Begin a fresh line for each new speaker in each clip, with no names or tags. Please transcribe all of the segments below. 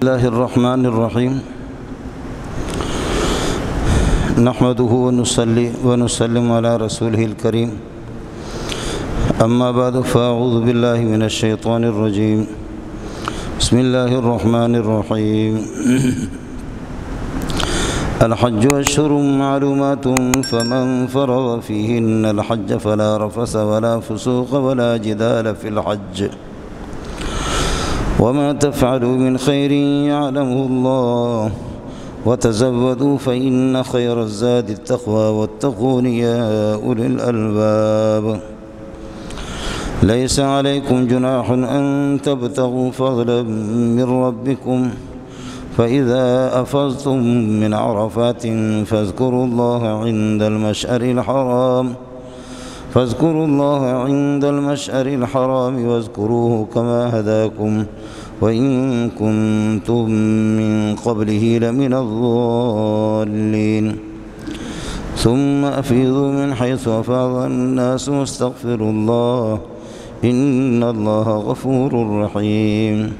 الله الرحمن الرحيم نحمده ونصلي ونسلم على رسوله الكريم أما بعد فأعوذ بالله من الشيطان الرجيم بسم الله الرحمن الرحيم الحج أشهر معلومات فمن فرض فيهن الحج فلا رفث ولا فسوق ولا جدال في الحج وما تفعلوا من خير يعلمه الله وتزودوا فإن خير الزاد التقوى واتقون يا أولي الألباب ليس عليكم جناح أن تبتغوا فضلا من ربكم فإذا أفضتم من عرفات فاذكروا الله عند المشعر الحرام واذكروه كما هداكم وإن كنتم من قبله لمن الضالين ثم أفيضوا من حيث أفاض الناس واستغفروا الله إن الله غفور رحيم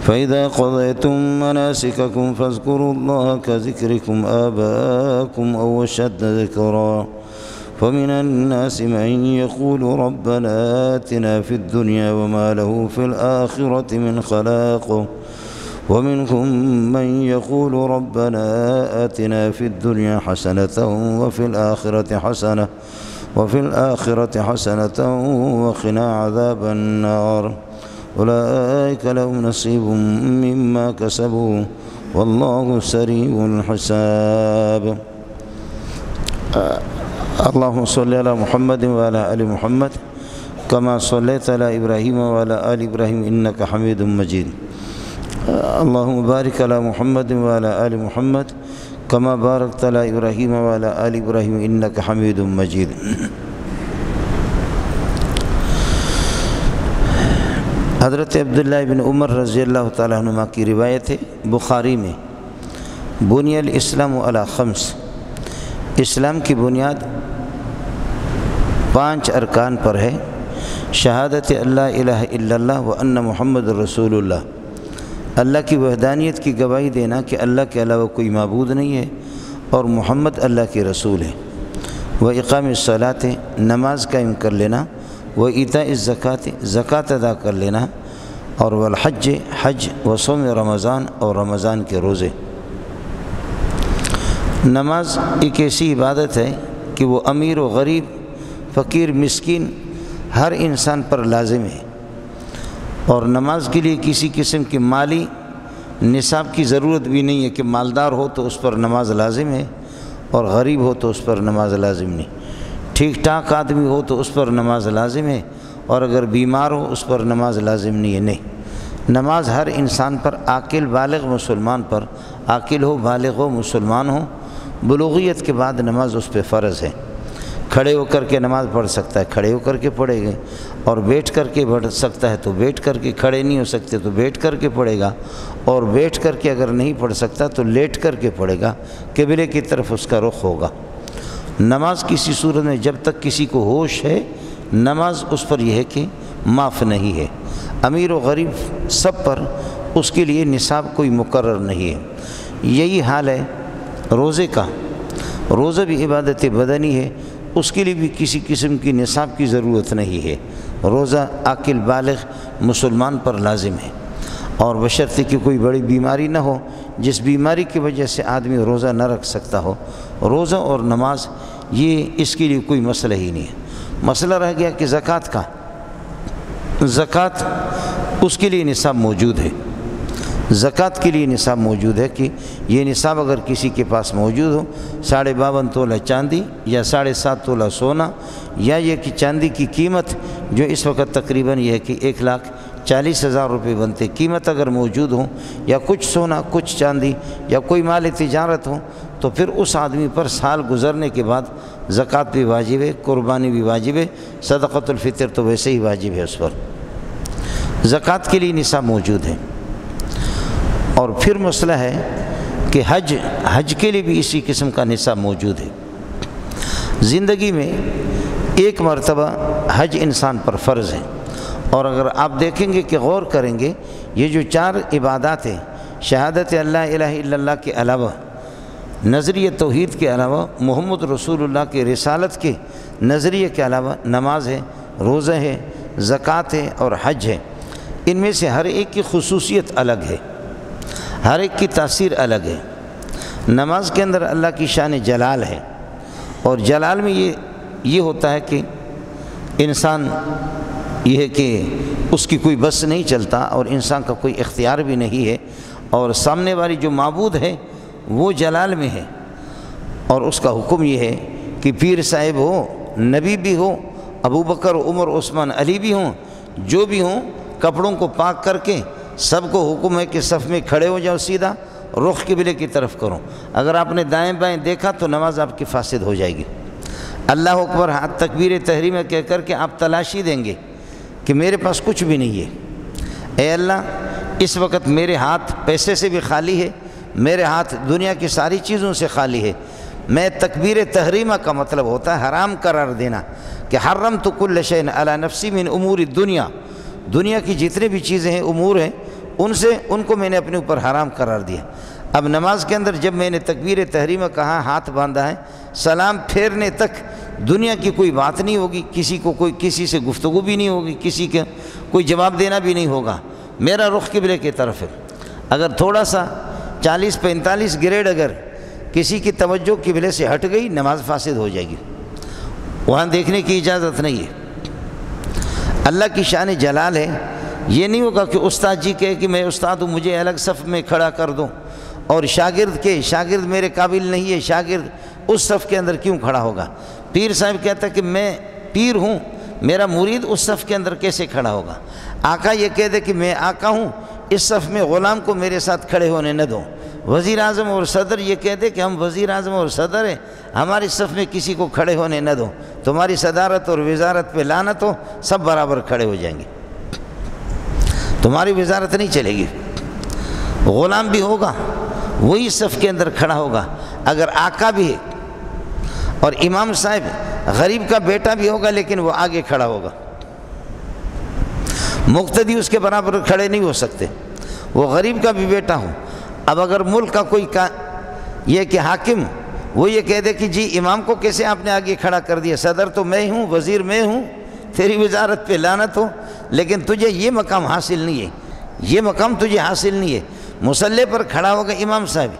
فإذا قضيتم مناسككم فاذكروا الله كذكركم آباءكم أو أشد ذكرا ومن الناس من يقول ربنا آتنا في الدنيا وما له في الآخرة من خلاق ومنهم من يقول ربنا آتنا في الدنيا حسنة وفي الآخرة حسنة وقنا عذاب النار أولئك لهم نصيب مما كسبوا والله سريع الحساب اللهم صل على محمد وعلى آل محمد كما صليت على إبراهيم وعلى آل إبراهيم إنك حميد مجيد اللهم بارك على محمد وعلى آل محمد كما باركت على إبراهيم وعلى آل إبراهيم إنك حميد مجيد حضرت عبداللہ بن عمر رضی اللہ تعالیٰ عنہما کی روایت ہے بخاری میں بنی الاسلام علی خمس، اسلام کی بنیاد 5 ارکان پر ہے، شہادت اللہ الہ الا اللہ و ان محمد رسول اللہ، اللہ کی وحدانیت کی گواہی دینا کہ اللہ کے علاوہ کوئی معبود نہیں ہے اور محمد اللہ کے رسول ہے، و اقام الصلاۃ، نماز قائم کر لینا، و ایتاء الزکوٰۃ، زکوٰۃ ادا کر لینا، اور والحج، حج، و صوم رمضان، اور رمضان کے روزے۔ نماز ایک ایسی عبادت ہے کہ وہ امیر و غریب، فقیر، مسکین، ہر انسان پر لازم ہے، اور نماز کے لیے کسی قسم کی مالی نصاب کی ضرورت بھی نہیں ہے کہ مالدار ہو تو اس پر نماز لازم ہے اور غریب ہو تو اس پر نماز لازم نہیں، ٹھیک ٹھاک آدمی ہو تو اس پر نماز لازم ہے، اور اگر بیمار ہو اس پر نماز لازم نہیں ہے۔ نہیں، نماز ہر انسان پر، عاقل بالغ مسلمان پر، عاقل ہو، بالغ ہو، مسلمان ہو، بلوغیت کے بعد نماز اس پہ فرض ہے۔ کھڑے ہو کر کے نماز پڑھ سکتا ہے، کھڑے ہو کر کے پڑھے گا، اور بیٹھ کر کے پڑھ سکتا ہے تو بیٹھ کر کے، کھڑے نہیں ہو سکتے تو بیٹھ کر کے پڑھے گا، اور بیٹھ کر کے اگر نہیں پڑھ سکتا تو لیٹ کر کے پڑھے گا، قبلے کی طرف اس کا رخ ہوگا۔ نماز کسی صورت میں جب تک کسی کو ہوش ہے، نماز اس پر یہ ہے کہ معاف نہیں ہے، امیر و غریب سب پر اس کے لیے نصاب کوئی مقرر نہیں ہے۔ یہی حال ہے روزے کا، روزہ بھی عبادت بدنی ہے، اس کے لیے بھی کسی قسم کی نصاب کی ضرورت نہیں ہے، روزہ عاقل بالغ مسلمان پر لازم ہے، اور بشرطے کہ کوئی بڑی بیماری نہ ہو جس بیماری کی وجہ سے آدمی روزہ نہ رکھ سکتا ہو۔ روزہ اور نماز یہ اس کے لیے کوئی مسئلہ ہی نہیں ہے۔ مسئلہ رہ گیا کہ زکوٰۃ کا، زکوٰۃ اس کے لیے نصاب موجود ہے، زکوٰۃ کے لیے نصاب موجود ہے کہ یہ نصاب اگر کسی کے پاس موجود ہو، 52.5 تولہ چاندی یا 7.5 تولہ سونا، یا یہ کہ چاندی کی قیمت جو اس وقت تقریباً یہ ہے کہ 1,40,000 روپے بنتے، قیمت اگر موجود ہو، یا کچھ سونا، کچھ چاندی، یا کوئی مال تجارت ہو، تو پھر اس آدمی پر سال گزرنے کے بعد زکوٰۃ بھی واجب ہے، قربانی بھی واجب ہے، صدقۃ الفطر تو ویسے ہی واجب ہے اس پر۔ زکوٰۃ کے لیے نصاب موجود ہے۔ اور پھر مسئلہ ہے کہ حج کے لیے بھی اسی قسم کا نصاب موجود ہے۔ زندگی میں ایک مرتبہ حج انسان پر فرض ہے، اور اگر آپ دیکھیں گے کہ غور کریں گے یہ جو 4 عبادات ہیں، شہادت اللہ الہ الا اللہ کے علاوہ، نظریہ توحید کے علاوہ، محمد رسول اللہ کے رسالت کے نظریے کے علاوہ نماز ہے، روزہ ہے، زکوٰۃ ہے اور حج ہے، ان میں سے ہر ایک کی خصوصیت الگ ہے، ہر ایک کی تاثیر الگ ہے۔ نماز کے اندر اللہ کی شان جلال ہے، اور جلال میں یہ ہوتا ہے کہ انسان یہ ہے کہ اس کی کوئی بس نہیں چلتا اور انسان کا کوئی اختیار بھی نہیں ہے، اور سامنے والی جو معبود ہے وہ جلال میں ہے، اور اس کا حکم یہ ہے کہ پیر صاحب ہو، نبی بھی ہو، ابو بکر عمر عثمان علی بھی ہوں، جو بھی ہوں، کپڑوں کو پاک کر کے سب کو حکم ہے کہ صف میں کھڑے ہو جاؤ، سیدھا رخ قبلے کی طرف کرو۔ اگر آپ نے دائیں بائیں دیکھا تو نماز آپ کی فاسد ہو جائے گی۔ اللہ اکبر ہاتھ تکبیر تحریمہ کہہ کر کے آپ تلاشی دیں گے کہ میرے پاس کچھ بھی نہیں ہے، اے اللہ اس وقت میرے ہاتھ پیسے سے بھی خالی ہے، میرے ہاتھ دنیا کی ساری چیزوں سے خالی ہے۔ میں تکبیر تحریمہ کا مطلب ہوتا ہے حرام قرار دینا، کہ حرمت کل شیء علی نفسی من امور الدنیا، دنیا کی جتنے بھی چیزیں ہیں، امور ہیں، ان کو میں نے اپنے اوپر حرام قرار دیا۔ اب نماز کے اندر جب میں نے تکبیر تحریمہ کہا، ہاتھ باندھا ہے، سلام پھیرنے تک دنیا کی کوئی بات نہیں ہوگی، کسی سے گفتگو بھی نہیں ہوگی، کسی کے کوئی جواب دینا بھی نہیں ہوگا، میرا رخ قبلے کی طرف ہے۔ اگر تھوڑا سا 40-45 گریڈ اگر کسی کی توجہ قبلے سے ہٹ گئی، نماز فاسد ہو جائے گی، وہاں دیکھنے کی اجازت نہیں ہے۔ اللہ کی شان جلال ہے، یہ نہیں ہوگا کہ استاد جی کہے کہ میں استاد ہوں، مجھے الگ صف میں کھڑا کر دو، اور شاگرد میرے قابل نہیں ہے، شاگرد اس صف کے اندر کیوں کھڑا ہوگا؟ پیر صاحب کہتا ہے کہ میں پیر ہوں، میرا مرید اس صف کے اندر کیسے کھڑا ہوگا؟ آقا یہ کہہ دے کہ میں آقا ہوں، اس صف میں غلام کو میرے ساتھ کھڑے ہونے نہ دو۔ وزیر اعظم اور صدر یہ کہہ دے کہ ہم وزیر اعظم اور صدر ہیں، ہماری صف میں کسی کو کھڑے ہونے نہ دو، تمہاری صدارت اور وزارت پہ لعنت ہو، سب برابر کھڑے ہو جائیں گے، تمہاری وزارت نہیں چلے گی۔ غلام بھی ہوگا وہی صف کے اندر کھڑا ہوگا، اگر آقا بھی ہے، اور امام صاحب غریب کا بیٹا بھی ہوگا لیکن وہ آگے کھڑا ہوگا، مقتدی اس کے برابر کھڑے نہیں ہو سکتے، وہ غریب کا بھی بیٹا ہو۔ اب اگر ملک کا کوئی یہ کہ حاکم وہ یہ کہہ دے کہ جی امام کو کیسے آپ نے آگے کھڑا کر دیا، صدر تو میں ہوں، وزیر میں ہوں، تیری وزارت پہ لعنت ہو، لیکن تجھے یہ مقام حاصل نہیں ہے، یہ مقام تجھے حاصل نہیں ہے۔ مصلی پر کھڑا ہوگا امام صاحب،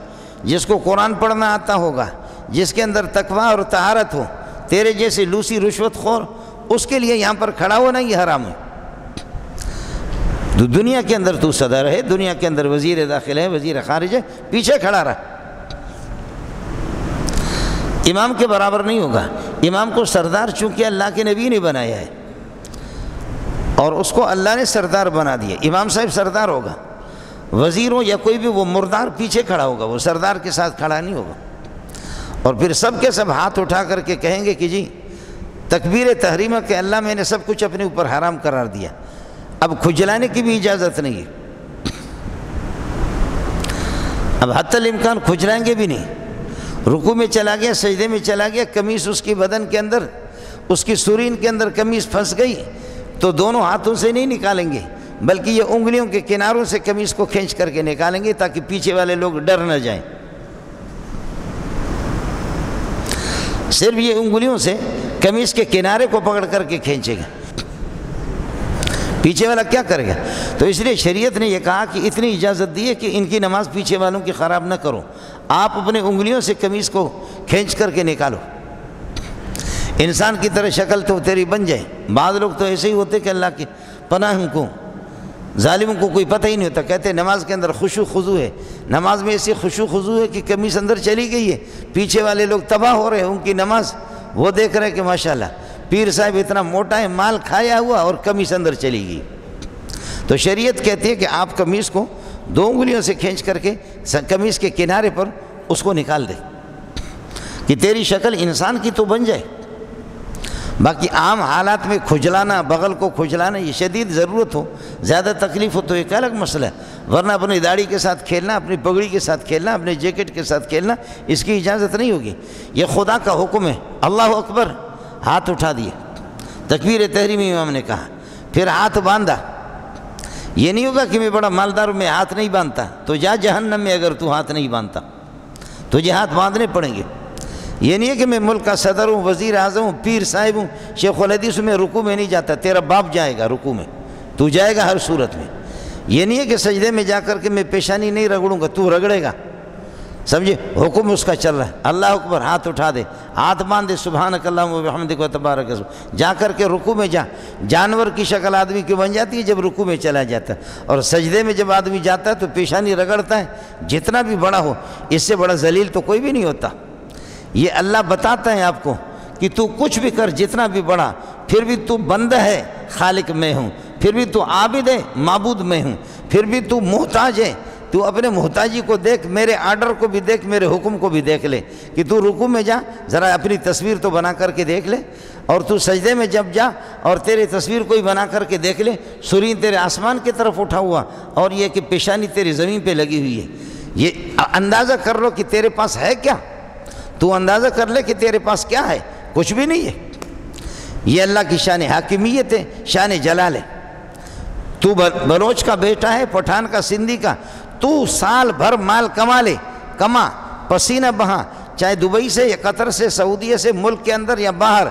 جس کو قرآن پڑھنا آتا ہوگا، جس کے اندر تقویٰ اور طہارت ہو، تیرے جیسے لوسی رشوت خور، اس کے لیے یہاں پر کھڑا ہونا یہ حرام ہے۔ دنیا کے اندر تو صدر ہے، دنیا کے اندر وزیر داخلہ ہے، وزیر خارجہ ہے، پیچھے کھڑا رہا، امام کے برابر نہیں ہوگا۔ امام کو سردار چونکہ اللہ کے نبی نے بنایا ہے، اور اس کو اللہ نے سردار بنا دیا، امام صاحب سردار ہوگا، وزیر ہو یا کوئی بھی، وہ مردار پیچھے کھڑا ہوگا، وہ سردار کے ساتھ کھڑا نہیں ہوگا۔ اور پھر سب کے سب ہاتھ اٹھا کر کے کہیں گے کہ جی تکبیر تحریمہ کہ اللہ میں نے سب کچھ اپنے اوپر حرام قرار دیا، اب کھجلانے کی بھی اجازت نہیں ہے، اب حتی الامکان کھجلائیں گے بھی نہیں۔ رکوع میں چلا گیا، سجدے میں چلا گیا، قمیص اس کی بدن کے اندر، اس کی سرین کے اندر قمیص پھنس گئی تو دونوں ہاتھوں سے نہیں نکالیں گے، بلکہ یہ انگلیوں کے کناروں سے قمیص کو کھینچ کر کے نکالیں گے تاکہ پیچھے والے لوگ ڈر نہ جائیں۔ صرف یہ انگلیوں سے قمیص کے کنارے کو پکڑ کر کے کھینچے گا، پیچھے والا کیا کرے گا؟ تو اس لیے شریعت نے یہ کہا کہ اتنی اجازت دی ہے کہ ان کی نماز پیچھے والوں کی خراب نہ کرو، آپ اپنے انگلیوں سے قمیص کو کھینچ کر کے نکالو، انسان کی طرح شکل تو تیری بن جائے۔ بعض لوگ تو ایسے ہی ہوتے کہ اللہ کی پناہ کو، ظالموں کو کوئی پتہ ہی نہیں ہوتا، کہتے ہیں نماز کے اندر خشوع خضوع ہے، نماز میں ایسی خشوع خضوع ہے کہ قمیص اندر چلی گئی ہے، پیچھے والے لوگ تباہ ہو رہے ہیں، ان کی نماز وہ دیکھ رہے ہیں کہ ماشاءاللہ پیر صاحب اتنا موٹا ہے، مال کھایا ہوا اور قمیص اندر چلی گئی۔ تو شریعت کہتی ہے کہ آپ قمیص کو دو انگلیوں سے کھینچ کر کے قمیص کے کنارے پر اس کو نکال دے کہ تیری شکل انسان کی تو بن جائے۔ باقی عام حالات میں کھجلانا، بغل کو کھجلانا، یہ شدید ضرورت ہو، زیادہ تکلیف ہو تو ایک الگ مسئلہ ہے، ورنہ اپنی داڑھی کے ساتھ کھیلنا، اپنی پگڑی کے ساتھ کھیلنا، اپنے جیکٹ کے ساتھ کھیلنا، اس کی اجازت نہیں ہوگی، یہ خدا کا حکم ہے۔ اللہ اکبر، ہاتھ اٹھا دیے، تکبیر تحریمی امام نے کہا، پھر ہاتھ باندھا، یہ نہیں ہوگا کہ میں بڑا مالدار ہوں میں ہاتھ نہیں باندھتا، تو جا جہنم میں اگر تو ہاتھ نہیں باندھتا، تجھے ہاتھ باندھنے پڑیں گے۔ یہ نہیں ہے کہ میں ملک کا صدر ہوں، وزیر اعظم ہوں، پیر صاحب ہوں، شیخ الحدیث میں رکوع میں نہیں جاتا، تیرا باپ جائے گا رکوع میں، تو جائے گا ہر صورت میں۔ یہ نہیں ہے کہ سجدے میں جا کر کے میں پیشانی نہیں رگڑوں گا، تو رگڑے گا، سمجھے؟ حکم اس کا چل رہا ہے، اللہ اکبر، ہاتھ اٹھا دے، ہاتھ باندھ دے، سبحانک اللہم و بحمدک و تبارک اسمک، جا کر کے رکوع میں جا۔ جانور کی شکل آدمی کی بن جاتی ہے جب رکوع میں چلا جاتا ہے، اور سجدے میں جب آدمی جاتا ہے تو پیشانی رگڑتا ہے، جتنا بھی بڑا ہو، اس سے بڑا ذلیل تو کوئی بھی نہیں ہوتا۔ یہ اللہ بتاتا ہے آپ کو کہ تو کچھ بھی کر، جتنا بھی بڑا، پھر بھی تو بندہ ہے، خالق میں ہوں، پھر بھی تو عابد ہے، معبود میں ہوں، پھر بھی تو محتاج ہے، تو اپنے محتاجی کو دیکھ، میرے آرڈر کو بھی دیکھ، میرے حکم کو بھی دیکھ لے کہ تو رکوع میں جا، ذرا اپنی تصویر تو بنا کر کے دیکھ لے، اور تو سجدے میں جب جا اور تیری تصویر کوئی بنا کر کے دیکھ لے، سرین تیرے آسمان کی طرف اٹھا ہوا اور یہ کہ پیشانی تیری زمین پہ لگی ہوئی ہے، یہ اندازہ کر لو کہ تیرے پاس ہے کیا، تو اندازہ کر لے کہ تیرے پاس کیا ہے، کچھ بھی نہیں ہے۔ یہ اللہ کی شان حاکمیت ہے، شان جلال ہے۔ تو بلوچ کا بیٹا ہے، پٹھان کا، سندھی کا، تو سال بھر مال کما، پسینہ بہا، چاہے دبئی سے یا قطر سے، سعودیہ سے، ملک کے اندر یا باہر،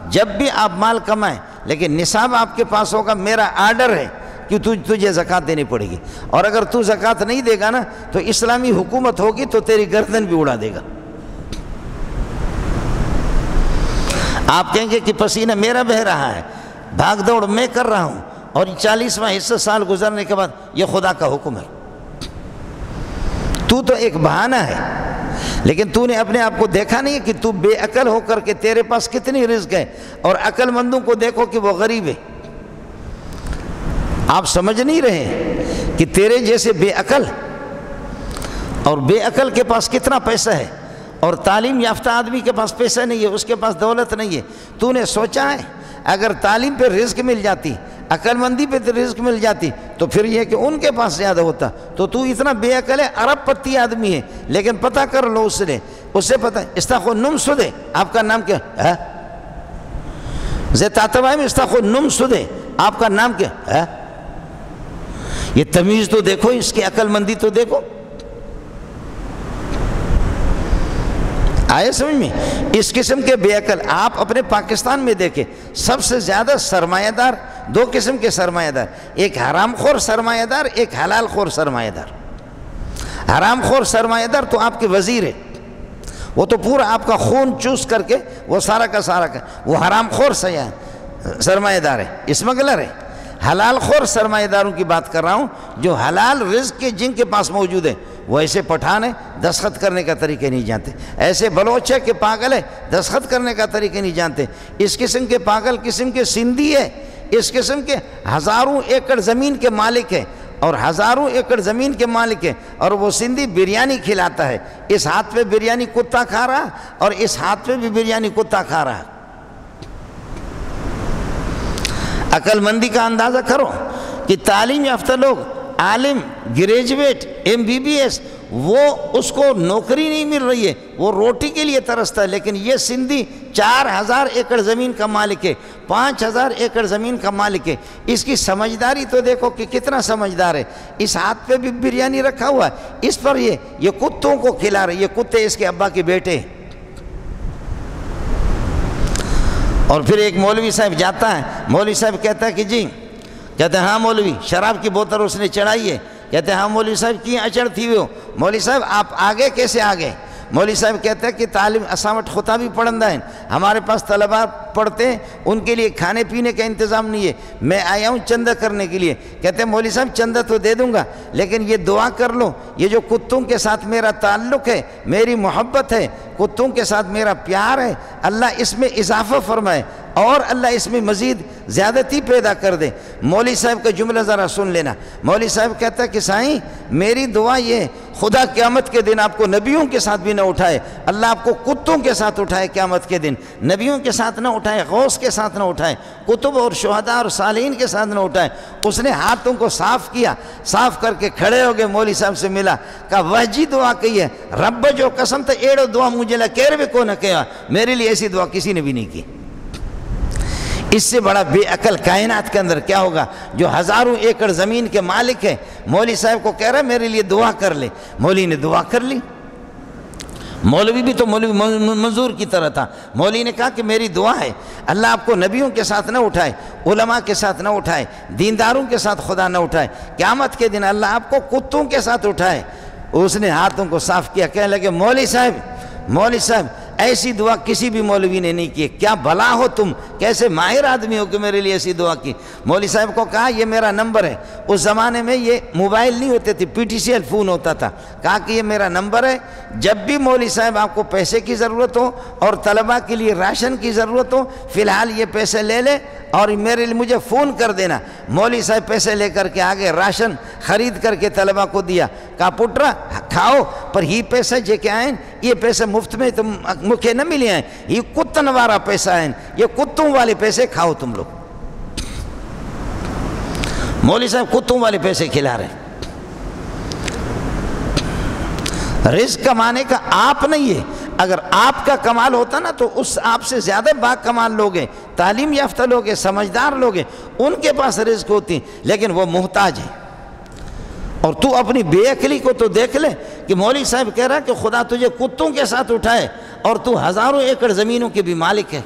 جب بھی آپ مال کمائیں، لیکن نصاب آپ کے پاس ہوگا، میرا آرڈر ہے کہ تجھے زکوٰۃ دینی پڑے گی، اور اگر تو زکوٰۃ نہیں دے گا نا تو اسلامی حکومت ہوگی تو تیری گردن بھی اڑا دے گا۔ آپ کہیں گے کہ پسینہ میرا بہہ رہا ہے، بھاگ دوڑ میں کر رہا ہوں، اور 40واں حصہ سال گزرنے کے بعد یہ خدا کا حکم ہے۔ تو ایک بہانہ ہے، لیکن تو نے اپنے آپ کو دیکھا نہیں ہے کہ تو بے عقل ہو کر کے تیرے پاس کتنی رزق ہے، اور عقل مندوں کو دیکھو کہ وہ غریب ہے۔ آپ سمجھ نہیں رہے کہ تیرے جیسے بے عقل اور بے عقل کے پاس کتنا پیسہ ہے، اور تعلیم یافتہ آدمی کے پاس پیسہ نہیں ہے، اس کے پاس دولت نہیں ہے۔ تو نے سوچا ہے اگر تعلیم پہ رزق مل جاتی، عقل مندی پہ رزق مل جاتی، تو پھر یہ کہ ان کے پاس زیادہ ہوتا، تو اتنا بے عقل ہے، ارب پتی آدمی ہے، لیکن پتہ کر لو اس سے پتہ ہے استاخو نم سدے، آپ کا نام کیا ہے؟ زیتاتوائی میں استاخو نم سدے، آپ کا نام کیا ہے؟ یہ تمیز تو دیکھو، اس کی عقل مندی تو دیکھو۔ آئے سمجھ میں؟ اس قسم کے بے عقل آپ اپنے پاکستان میں دیکھیں، سب سے زیادہ سرمایہ دار، دو قسم کے سرمایہ دار، ایک حرام خور سرمایہ دار، ایک حلال خور سرمایہ دار۔ حرام خور سرمایہ دار تو آپ کے وزیر ہے، وہ تو پورا آپ کا خون چوس کر کے وہ سارا کا سارا کا، وہ حرام خور سرمایہ دار ہے، اسمگلر ہے۔ حلال خور سرمایہ داروں کی بات کر رہا ہوں، جو حلال رزق کے جن کے پاس موجود ہے، وہ ایسے پٹھان ہے دستخط کرنے کا طریقہ نہیں جانتے، ایسے بلوچ ہے کہ پاگل ہے دستخط کرنے کا طریقہ نہیں جانتے، اس قسم کے پاگل قسم کے سندھی ہے، اس قسم کے ہزاروں ایکڑ زمین کے مالک ہے، اور ہزاروں ایکڑ زمین کے مالک ہے، اور وہ سندھی بریانی کھلاتا ہے، اس ہاتھ پہ بریانی کتا کھا رہا اور اس ہاتھ پہ بھی بریانی کتا کھا رہا۔ عقل مندی کا اندازہ کرو کہ تعلیم یافتہ لوگ، عالم، گریجویٹ، MBBS، وہ اس کو نوکری نہیں مل رہی ہے، وہ روٹی کے لیے ترستا ہے، لیکن یہ سندھی 4000 ایکڑ زمین کا مالک ہے، 5000 ایکڑ زمین کا مالک ہے۔ اس کی سمجھداری تو دیکھو کہ کتنا سمجھدار ہے، اس ہاتھ پہ بھی بریانی رکھا ہوا ہے، اس پر یہ کتوں کو کھلا رہے، یہ کتے اس کے ابا کے بیٹے ہیں۔ اور پھر ایک مولوی صاحب جاتا ہے، مولوی صاحب کہتا ہے کہ جی، کہتے ہیں ہاں مولوی، شراب کی بوتل اس نے چڑھائی ہے، کہتے ہیں ہاں مولوی صاحب کی اچڑ تھی وہ، مولوی صاحب آپ آگے کیسے آگے؟ مولوی صاحب کہتے ہیں کہ تعلیم اسامٹ خطا بھی پڑھندہ ہیں، ہمارے پاس طلباء پڑھتے ہیں، ان کے لیے کھانے پینے کا انتظام نہیں ہے، میں آیا ہوں چندہ کرنے کے لیے۔ کہتے ہیں مولوی صاحب چندہ تو دے دوں گا، لیکن یہ دعا کر لو، یہ جو کتوں کے ساتھ میرا تعلق ہے، میری محبت ہے، کتوں کے ساتھ میرا پیار ہے، اللہ اس میں اضافہ فرمائے اور اللہ اس میں مزید زیادتی پیدا کر دے۔ مولوی صاحب کا جملہ ذرا سن لینا، مولوی صاحب کہتا ہے کہ سائیں میری دعا یہ، خدا قیامت کے دن آپ کو نبیوں کے ساتھ بھی نہ اٹھائے، اللہ آپ کو کتوں کے ساتھ اٹھائے قیامت کے دن، نبیوں کے ساتھ نہ اٹھائے، غوث کے ساتھ نہ اٹھائے، کتب اور شہداء اور صالحین کے ساتھ نہ اٹھائے۔ اس نے ہاتھوں کو صاف کیا، صاف کر کے کھڑے ہو گئے، مولوی صاحب سے ملا، کہا وحجی دعا کہی ہے، رب جو قسم تھا ایڑو دعا مجھے لکیر بھی کو نہ کہا، میرے لیے ایسی دعا کسی نے بھی نہیں کی۔ اس سے بڑا بے عقل کائنات کے اندر کیا ہوگا جو ہزاروں ایکڑ زمین کے مالک ہے؟ مولوی صاحب کو کہہ رہا ہے میرے لیے دعا کر لے، مولوی نے دعا کر لی۔ مولوی بھی تو مولوی منظور کی طرح تھا، مولوی نے کہا کہ میری دعا ہے اللہ آپ کو نبیوں کے ساتھ نہ اٹھائے، علماء کے ساتھ نہ اٹھائے، دینداروں کے ساتھ خدا نہ اٹھائے، قیامت کے دن اللہ آپ کو کتوں کے ساتھ اٹھائے۔ اس نے ہاتھوں کو صاف کیا، کہنے لگے مولوی صاحب ایسی دعا کسی بھی مولوی نے نہیں کی، کیا بھلا ہو تم، کیسے ماہر آدمی ہو کہ میرے لیے ایسی دعا کی۔ مولوی صاحب کو کہا یہ میرا نمبر ہے، اس زمانے میں یہ موبائل نہیں ہوتے تھے، PTCL فون ہوتا تھا، کہا کہ یہ میرا نمبر ہے، جب بھی مولوی صاحب آپ کو پیسے کی ضرورت ہو اور طلبہ کے لیے راشن کی ضرورت ہو، فی الحال یہ پیسے لے لے اور میرے لیے مجھے فون کر دینا۔ مولوی صاحب پیسے لے کر کے آگے راشن خرید کر کے طلبہ کو دیا، کہا پٹرا کھاؤ پر یہ پیسے جے کے آئیں، یہ پیسے مفت میں تم مکھے نہ ملے ہیں، یہ کتن وارا پیسہ ہیں، یہ کتوں والے پیسے کھاؤ تم لوگ۔ مولوی صاحب کتوں والے پیسے کھلا رہے ہیں۔ رزق کمانے کا آپ نہیں ہے، اگر آپ کا کمال ہوتا نا تو اس آپ سے زیادہ با کمال لوگ ہیں، تعلیم یافتہ لوگ ہیں، سمجھدار لوگ ہیں، ان کے پاس رزق ہوتی، لیکن وہ محتاج ہیں۔ اور تو اپنی بے عقلی کو تو دیکھ لے کہ مولوی صاحب کہہ رہا ہے کہ خدا تجھے کتوں کے ساتھ اٹھائے اور تو ہزاروں ایکڑ زمینوں کے بھی مالک ہے۔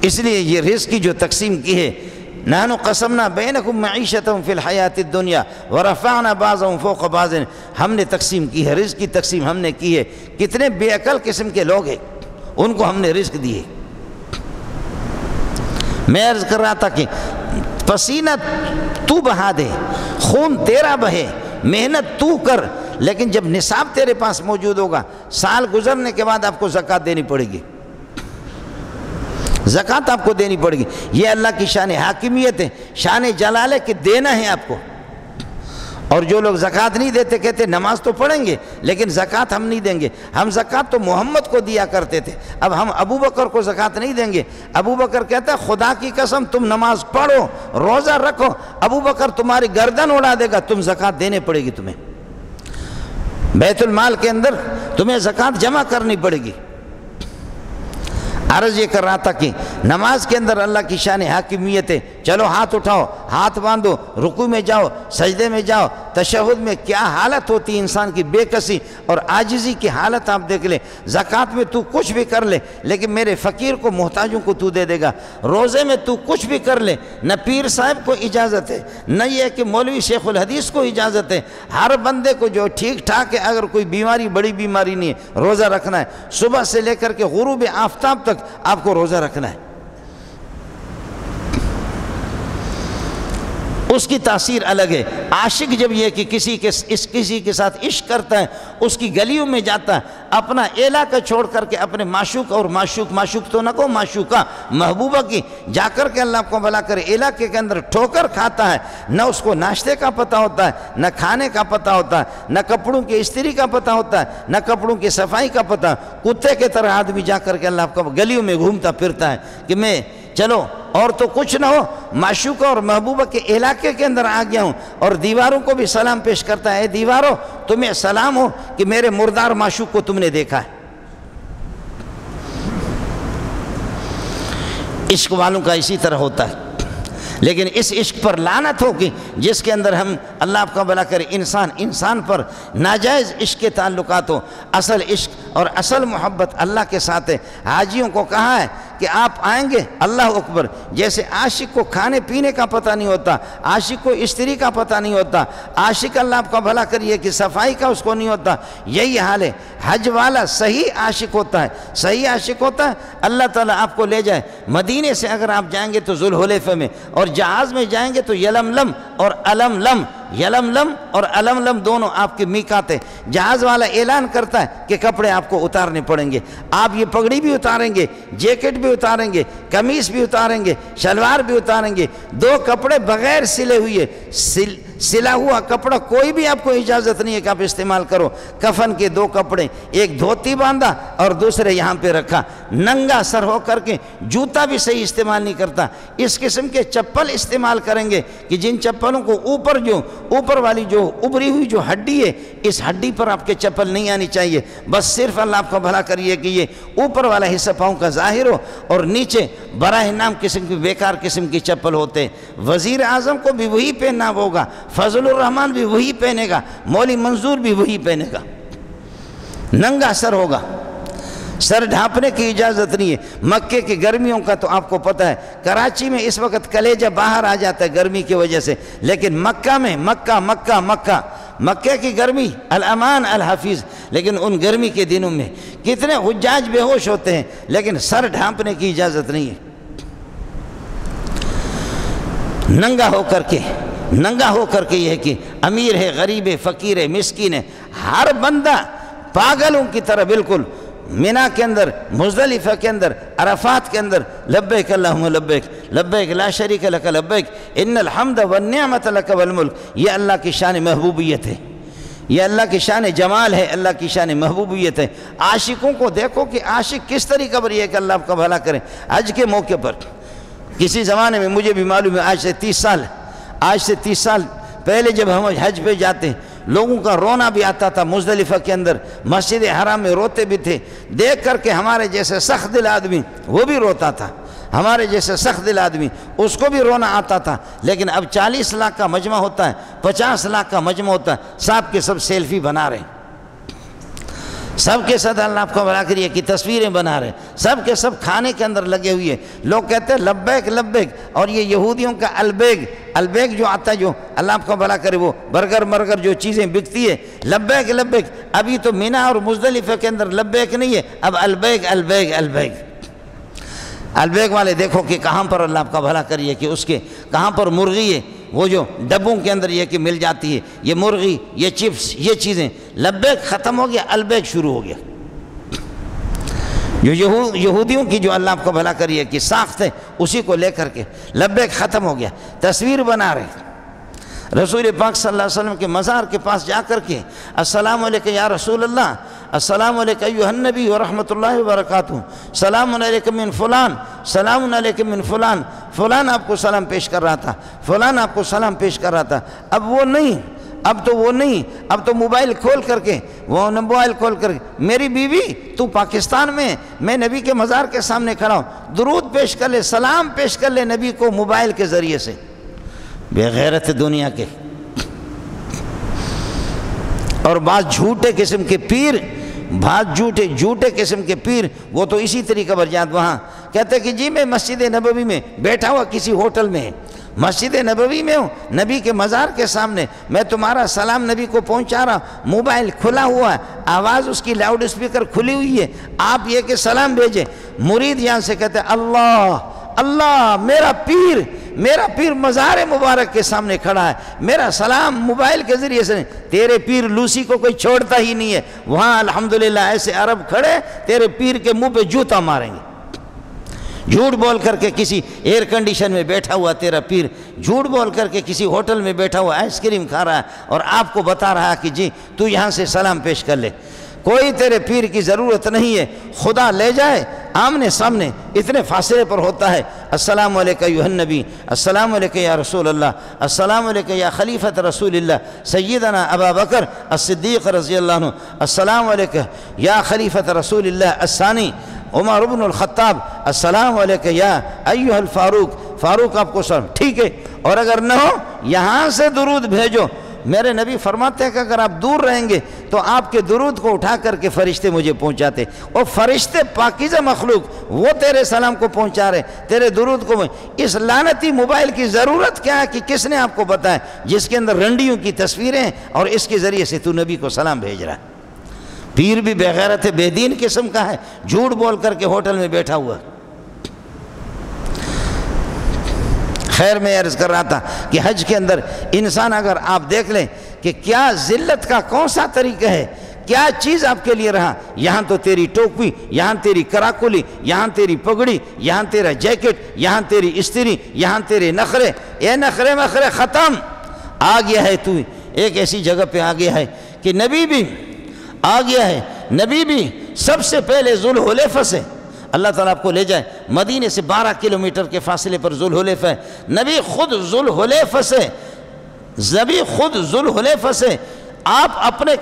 اس لیے یہ رزق کی جو تقسیم کی ہے، نحن قسمنا بینکم معیشتہم فی الحیات الدنیا ورفعنا بعضهم فوق بعض، ہم نے تقسیم کی ہے، رزق کی تقسیم ہم نے کی ہے۔ کتنے بے عقل قسم کے لوگ ہیں، ان کو ہم نے رزق دیے۔ میں عرض کر رہا تھا کہ پسینہ تو بہا دے، خون تیرا بہے، محنت تو کر، لیکن جب نصاب تیرے پاس موجود ہوگا، سال گزرنے کے بعد آپ کو زکوٰۃ دینی پڑے گی، زکوٰۃ آپ کو دینی پڑے گی۔ یہ اللہ کی شان حاکمیت ہے، شان جلال ہے کہ دینا ہے آپ کو۔ اور جو لوگ زکوٰۃ نہیں دیتے کہتے نماز تو پڑھیں گے لیکن زکوٰۃ ہم نہیں دیں گے، ہم زکوٰۃ تو محمد کو دیا کرتے تھے، اب ہم ابو بکر کو زکوٰۃ نہیں دیں گے۔ ابو بکر کہتا ہے خدا کی قسم تم نماز پڑھو، روزہ رکھو، ابو بکر تمہاری گردن اڑا دے گا، تم زکوٰۃ دینے پڑے گی، تمہیں بیت المال کے اندر تمہیں زکوٰۃ جمع کرنی پڑے گی۔ عرض یہ کر رہا تھا کہ نماز کے اندر اللہ کی شان حاکمیت ہے۔ چلو ہاتھ اٹھاؤ، ہاتھ باندھو، رکوع میں جاؤ، سجدے میں جاؤ، تشہد میں کیا حالت ہوتی ہے انسان کی، بے کسی اور عاجزی کی حالت آپ دیکھ لیں۔ زکوٰۃ میں تو کچھ بھی کر لے لیکن میرے فقیر کو محتاجوں کو تو دے دے گا۔ روزے میں تو کچھ بھی کر لے، نہ پیر صاحب کو اجازت ہے، نہ یہ کہ مولوی شیخ الحدیث کو اجازت ہے، ہر بندے کو جو ٹھیک ٹھاک ہے، اگر کوئی بیماری بڑی بیماری نہیں ہے، روزہ رکھنا ہے، صبح سے لے کر کے غروب آفتاب تک آپ کو روزہ رکھنا ہے۔ اس کی تاثیر الگ ہے۔ عاشق جب یہ کہ کسی کے ساتھ عشق کرتا ہے، اس کی گلیوں میں جاتا ہے، اپنا علاقہ چھوڑ کر کے اپنے معشوق اور معشوق تو نہ کو معشوقہ محبوبہ کی جا کر کے اللہ کو بھلا کرے علاقے کے اندر ٹھوکر کھاتا ہے، نہ اس کو ناشتے کا پتہ ہوتا ہے، نہ کھانے کا پتہ ہوتا ہے، نہ کپڑوں کی استری کا پتہ ہوتا ہے، نہ کپڑوں کی صفائی کا پتہ، کتے کے طرح آدمی جا کر کے اللہ کو گلیوں میں گھومتا پھرتا ہے کہ میں چلو اور تو کچھ نہ ہو، معشوقہ اور محبوبہ کے علاقے کے اندر آ گیا ہوں، اور دیواروں کو بھی سلام پیش کرتا ہے، اے دیواروں تمہیں سلام ہو کہ میرے مردار معشوق کو تم نے دیکھا ہے۔ عشق والوں کا اسی طرح ہوتا ہے، لیکن اس عشق پر لعنت ہو کہ جس کے اندر ہم اللہ آپ کا بھلا کرے انسان پر ناجائز عشق کے تعلقات ہو۔ اصل عشق اور اصل محبت اللہ کے ساتھ ہے۔ حاجیوں کو کہا ہے کہ آپ آئیں گے اللہ اکبر، جیسے عاشق کو کھانے پینے کا پتہ نہیں ہوتا، عاشق کو استری کا پتہ نہیں ہوتا، عاشق اللہ آپ کا بھلا کریے کہ صفائی کا اس کو نہیں ہوتا، یہی حال ہے۔ حج والا صحیح عاشق ہوتا ہے، صحیح عاشق ہوتا ہے، اللہ تعالیٰ آپ کو لے جائے مدینے سے، اگر آپ جائیں گے تو ذوالحلیفہ میں، اور جہاز میں جائیں گے تو یلملم اور علملم، یلملم اور علملم دونوں آپ کے میقات ہیں۔ جہاز والا اعلان کرتا ہے کہ کپڑے آپ کو اتارنے پڑیں گے، آپ یہ پگڑی بھی اتاریں گے، جیکٹ بھی اتاریں گے، قمیص بھی اتاریں گے، شلوار بھی اتاریں گے، دو کپڑے بغیر سلے ہوئے سلا ہوا کپڑا کوئی بھی آپ کو اجازت نہیں ہے کہ آپ استعمال کرو۔ کفن کے 2 کپڑے، ایک دھوتی باندھا اور دوسرے یہاں پہ رکھا، ننگا سر ہو کر کے، جوتا بھی صحیح استعمال نہیں کرتا۔ اس قسم کے چپل استعمال کریں گے کہ جن چپلوں کو اوپر والی جو ابری ہوئی جو ہڈی ہے، اس ہڈی پر آپ کے چپل نہیں آنی چاہیے، بس صرف اللہ آپ کا بھلا کریے کہ یہ اوپر والا حصہ پاؤں کا ظاہر ہو، اور نیچے براہ نام قسم کی بیکار قسم کی چپل ہوتے۔ وزیر اعظم کو بھی وہی پہننا ہوگا، فضل الرحمان بھی وہی پہنے گا، مولی منظور بھی وہی پہنے گا، ننگا سر ہوگا، سر ڈھانپنے کی اجازت نہیں ہے۔ مکے کی گرمیوں کا تو آپ کو پتہ ہے، کراچی میں اس وقت کلیجہ باہر آ جاتا ہے گرمی کی وجہ سے، لیکن مکہ میں مکہ کی گرمی الامان الحفیظ، لیکن ان گرمی کے دنوں میں کتنے حجاج بے ہوش ہوتے ہیں، لیکن سر ڈھانپنے کی اجازت نہیں ہے۔ ننگا ہو کر کے یہ کہ امیر ہے، غریب ہے، فقیر ہے، مسکین ہے، ہر بندہ پاگلوں کی طرح بالکل مینا کے اندر، مزدلفہ کے اندر، عرفات کے اندر لبیک اللہم لبیک، لبیک لا شریک لک لبیک، ان الحمد والنعمت لک والملک، یہ اللہ کی شان محبوبیت ہے، یہ اللہ کی شان جمال ہے، اللہ کی شان محبوبیت ہے۔ عاشقوں کو دیکھو کہ عاشق کس طریقہ پر یہ کہ اللہ آپ کا بھلا کرے۔ حج کے موقع پر کسی زمانے میں مجھے بھی معلوم ہے، آج سے 30 سال پہلے جب ہم حج پہ جاتے ہیں، لوگوں کا رونا بھی آتا تھا مزدلفہ کے اندر، مسجد حرام میں روتے بھی تھے، دیکھ کر کے ہمارے جیسے سخت دل آدمی وہ بھی روتا تھا، ہمارے جیسے سخت دل آدمی اس کو بھی رونا آتا تھا۔ لیکن اب 40 لاکھ کا مجمع ہوتا ہے، 50 لاکھ کا مجمع ہوتا ہے، سب کے سب سیلفی بنا رہے ہیں، سب کے ساتھ اللہ آپ کو بھلا کریے کی تصویریں بنا رہے ہیں، سب کے سب کھانے کے اندر لگے ہوئے ہیں۔ لوگ کہتے ہیں لبیک لبیک، اور یہ یہودیوں کا البیگ جو آتا ہے، جو اللہ آپ کو بھلا کرے، وہ برگر جو چیزیں بکتی ہے، لبیک لبیک۔ ابھی تو مینا اور مزدلفہ کے اندر لبیک نہیں ہے، اب البیگ والے دیکھو کہ کہاں پر اللہ آپ کا بھلا کریے کہ اس کے کہاں پر مرغی ہے، وہ جو ڈبوں کے اندر یہ کہ مل جاتی ہے، یہ مرغی، یہ چپس، یہ چیزیں، لبیک ختم ہو گیا، البیگ شروع ہو گیا۔ جو یہودیوں کی جو اللہ آپ کو بھلا کریے کہ ساخت ہے، اسی کو لے کر کے لبیک ختم ہو گیا، تصویر بنا رہے۔ رسول پاک صلی اللہ علیہ وسلم کے مزار کے پاس جا کر کے السلام علیکم یا رسول اللہ، السلام علیکم ایھا النبی ورحمۃ اللہ وبرکاتہ، سلام علیکم من فلان، سلام علیکم من فلان، فلان آپ کو سلام پیش کر رہا تھا، فلان آپ کو سلام پیش کر رہا تھا۔ اب تو موبائل کھول کر کے میری بیوی تو پاکستان میں، میں نبی کے مزار کے سامنے کھڑا ہوں، درود پیش کر لے، سلام پیش کر لے نبی کو موبائل کے ذریعے سے۔ بے غیرت دنیا کے اور بعض جھوٹے قسم کے پیر، جھوٹے قسم کے پیر، وہ تو اسی طریقے پر جاتے، وہاں کہتے کہ جی میں مسجد نبوی میں بیٹھا ہوا کسی ہوٹل میں، مسجد نبوی میں ہوں، نبی کے مزار کے سامنے، میں تمہارا سلام نبی کو پہنچا رہا، موبائل کھلا ہوا ہے، آواز اس کی لاؤڈ اسپیکر کھلی ہوئی ہے، آپ یہ کہ سلام بھیجیں۔ مرید یہاں سے کہتے اللہ میرا پیر مزار مبارک کے سامنے کھڑا ہے، میرا سلام موبائل کے ذریعے سے نہیں۔ تیرے پیر لوسی کو کوئی چھوڑتا ہی نہیں ہے، وہاں الحمدللہ ایسے عرب کھڑے تیرے پیر کے منہ پہ جوتا ماریں گے۔ جھوٹ بول کر کے کسی ایئر کنڈیشن میں بیٹھا ہوا تیرا پیر، جھوٹ بول کر کے کسی ہوٹل میں بیٹھا ہوا آئس کریم کھا رہا ہے اور آپ کو بتا رہا ہے کہ جی تو یہاں سے سلام پیش کر لے۔ کوئی تیرے پیر کی ضرورت نہیں ہے، خدا لے جائے آمنے سامنے، اتنے فاصلے پر ہوتا ہے۔ السلام علیکم ایھا النبی، السلام علیکم یا رسول اللہ، السلام علیکم یا خلیفۃ رسول اللہ سیدنا ابا بکر الصدیق رضی اللہ عنہ، السلام علیکم یا خلیفۃ رسول اللہ الثانی عمر بن الخطاب، السلام علیکم یا ایھا الفاروق آپ کو سلام، ٹھیک ہے۔ اور اگر نہ ہو یہاں سے درود بھیجو۔ میرے نبی فرماتے ہیں کہ اگر آپ دور رہیں گے تو آپ کے درود کو اٹھا کر کے فرشتے مجھے پہنچاتے، اور فرشتے پاکیزہ مخلوق وہ تیرے سلام کو پہنچا رہے، تیرے درود کو۔ اس لعنتی موبائل کی ضرورت کیا ہے کہ کس نے آپ کو بتایا، جس کے اندر رنڈیوں کی تصویریں ہیں اور اس کے ذریعے سے تو نبی کو سلام بھیج رہا ہے۔ پیر بھی بے غیرت بے دین قسم کا ہے، جھوٹ بول کر کے ہوٹل میں بیٹھا ہوا۔ خیر میں عرض کر رہا تھا کہ حج کے اندر انسان اگر آپ دیکھ لیں کہ کیا ذلت کا کون سا طریقہ ہے، کیا چیز آپ کے لیے رہا، یہاں تو تیری ٹوپی، یہاں تیری کراکلی، یہاں تیری پگڑی، یہاں تیرا جیکٹ، یہاں تیری استری، یہاں تیرے نخرے، یہ نخرے مخرے ختم۔ آ گیا ہے، تو ایک ایسی جگہ پہ آ گیا ہے کہ نبی بھی آ گیا ہے، نبی بھی سب سے پہلے ذوالحلیفہ سے، اللہ تعالیٰ آپ کو لے جائے مدینے سے 12 کلومیٹر کے فاصلے پر ذوالحلیفہ ہے، نبی خود ذوالحلیفہ سے آپ اپنے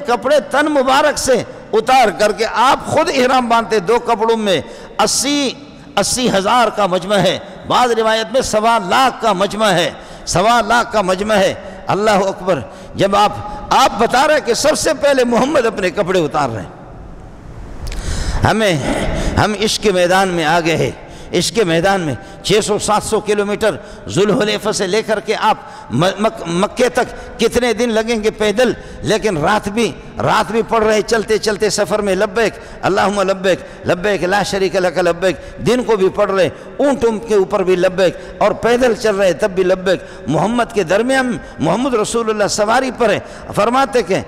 کپڑے تن مبارک سے اتار کر کے آپ خود احرام باندھتے، 2 کپڑوں میں 80,000 کا مجمع ہے، بعض روایت میں 1.25 لاکھ کا مجمع ہے، 1.25 لاکھ کا مجمع ہے، اللہ اکبر۔ جب آپ بتا رہے ہیں کہ سب سے پہلے محمد اپنے کپڑے اتار رہے ہیں، ہم عشق کے میدان میں آ گئے ہیں، عشق کے میدان میں 600-700 کلومیٹر ذوالحلیفہ سے لے کر کے آپ مکے تک کتنے دن لگیں گے پیدل، لیکن رات بھی پڑھ رہے چلتے چلتے سفر میں لبیک اللہم لبیک لبیک لا شریک لک لبیک، دن کو بھی پڑھ رہے، اونٹ کے اوپر بھی لبیک، اور پیدل چل رہے تب بھی لبیک۔ محمد کے درمیان محمد رسول اللہ سواری پر ہے، فرماتے کہ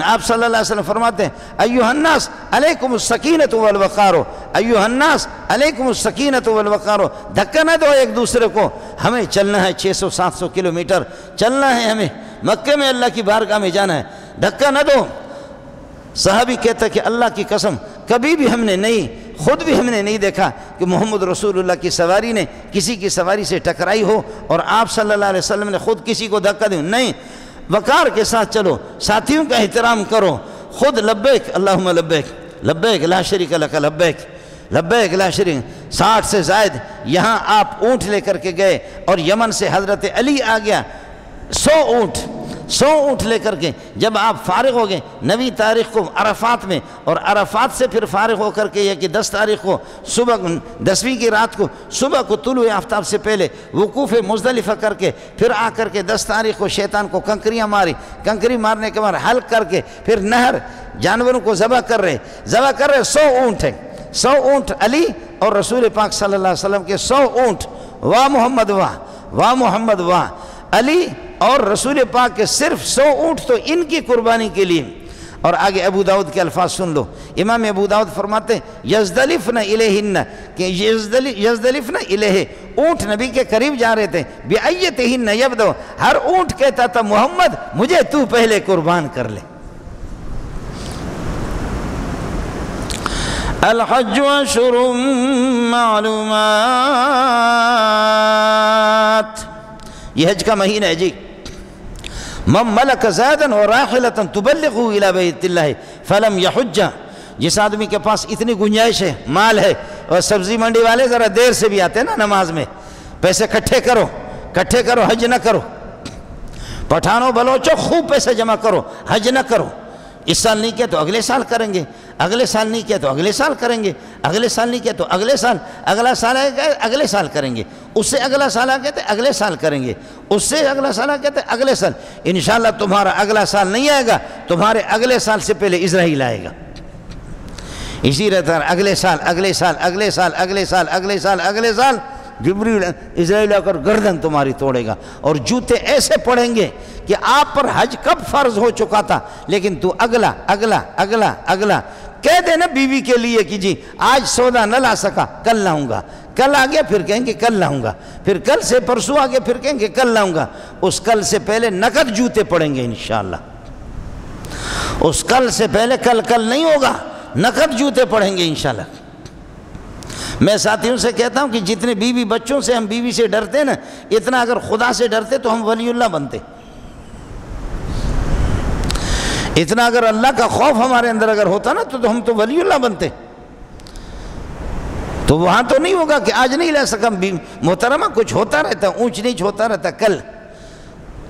آپ صلی اللہ علیہ وسلم فرماتے ہیں ایھا الناس علیکم السکینۃ والوقار، ایھا الناس علیکم السکینۃ والوقار، دھکا نہ دو ایک دوسرے کو، ہمیں چلنا ہے 600-700 کلومیٹر چلنا ہے، ہمیں مکے میں اللہ کی بارگاہ میں جانا ہے، دھکا نہ دو۔ صحابی کہتا ہے کہ اللہ کی قسم کبھی بھی ہم نے نہیں دیکھا کہ محمد رسول اللہ کی سواری نے کسی کی سواری سے ٹکرائی ہو اور آپ صلی اللہ علیہ وسلم نے خود کسی کو دھکا دیا، نہیں، وقار کے ساتھ چلو، ساتھیوں کا احترام کرو، خود لبیک اللہم لبیک لبیک لا شریک لک لبیک لبیک لا شریک۔ 60 سے زائد یہاں آپ اونٹ لے کر کے گئے، اور یمن سے حضرت علی آ گیا 100 اونٹ لے کر کے، جب آپ فارغ ہو گئے 9 تاریخ کو عرفات میں، اور عرفات سے پھر فارغ ہو کر کے یہ کہ 10 تاریخ کو صبح 10ویں کی رات کو صبح کو طلوع آفتاب سے پہلے وقوف مزدلفہ کر کے، پھر آ کر کے 10 تاریخ کو شیطان کو کنکریاں ماری، کنکری مارنے کے بعد حلق کر کے پھر نہر جانوروں کو ذبح کر رہے 100 اونٹ ہیں، 100 اونٹ علی اور رسول پاک صلی اللہ علیہ وسلم کے 100 اونٹ، واہ محمد واہ واہ محمد واہ، علی اور رسول پاک کے صرف 100 اونٹ تو ان کی قربانی کے لیے۔ اور آگے ابو داؤد کے الفاظ سن لو، امام ابو داؤد فرماتے ہیں یزدلفن الیہن، کہ یزدلفن الیہ، اونٹ نبی کے قریب جا رہے تھے، بیعیتہن یبدو، ہر اونٹ کہتا تھا محمد مجھے تو پہلے قربان کر لے۔ الحج اشہر معلومات، یہ حج کا مہینہ ہے جی۔ من ملک زادا وراحلۃ تبلغه الی بیت اللہ فلم یحج، جس آدمی کے پاس اتنی گنجائش ہے، مال ہے، اور سبزی منڈی والے ذرا دیر سے بھی آتے ہیں نا نماز میں، پیسے کٹھے کرو حج نہ کرو، پٹھانوں بلوچوں خوب پیسے جمع کرو، حج نہ کرو، اس سال نہیں کیا تو اگلے سال کریں گے، اگلے سال نہیں کیا تو اگلے سال کریں گے، اگلے سال نہیں کیا تو اگلے سال، اگلا سال آئے گا اگلے سال کریں گے، اس سے اگلا سال آ گیا تو اگلے سال کریں گے، اس سے اگلا سال آ گیا تو اگلے سال، انشاءاللہ تمہارا اگلا سال نہیں آئے گا، تمہارے اگلے سال سے پہلے اسرائیل آئے گا، اسی رہتا ہے اگلے سال اگلے سال اگلے سال اگلے سال اگلے سال اگلے سال، جبریل اسرائیل آ کر گردن تمہاری توڑے گا، اور جوتے ایسے پڑیں گے کہ آپ پر حج کب فرض ہو چکا تھا، لیکن تو اگلا اگلا اگلا اگلا کہہ دے نا بیوی کے لیے کہ جی آج سودا نہ لا سکا کل لاؤں گا، کل آ گیا پھر کہیں گے کل لاؤں گا، پھر کل سے پرسوں آ گیا پھر کہیں گے کل لاؤں گا، اس کل سے پہلے نقد جوتے پڑیں گے انشاءاللہ، اس کل سے پہلے کل نہیں ہوگا، نقد جوتے پڑیں گے انشاءاللہ۔ میں ساتھیوں سے کہتا ہوں کہ جتنے بیوی بچوں سے ہم بیوی سے ڈرتے ہیں نا، اتنا اگر خدا سے ڈرتے تو ہم ولی اللہ بنتے، اتنا اگر اللہ کا خوف ہمارے اندر اگر ہوتا نا تو ہم تو ولی اللہ بنتے، تو وہاں تو نہیں ہوگا کہ آج نہیں لے سکا محترمہ، کچھ ہوتا رہتا، اونچ نیچ ہوتا رہتا، کل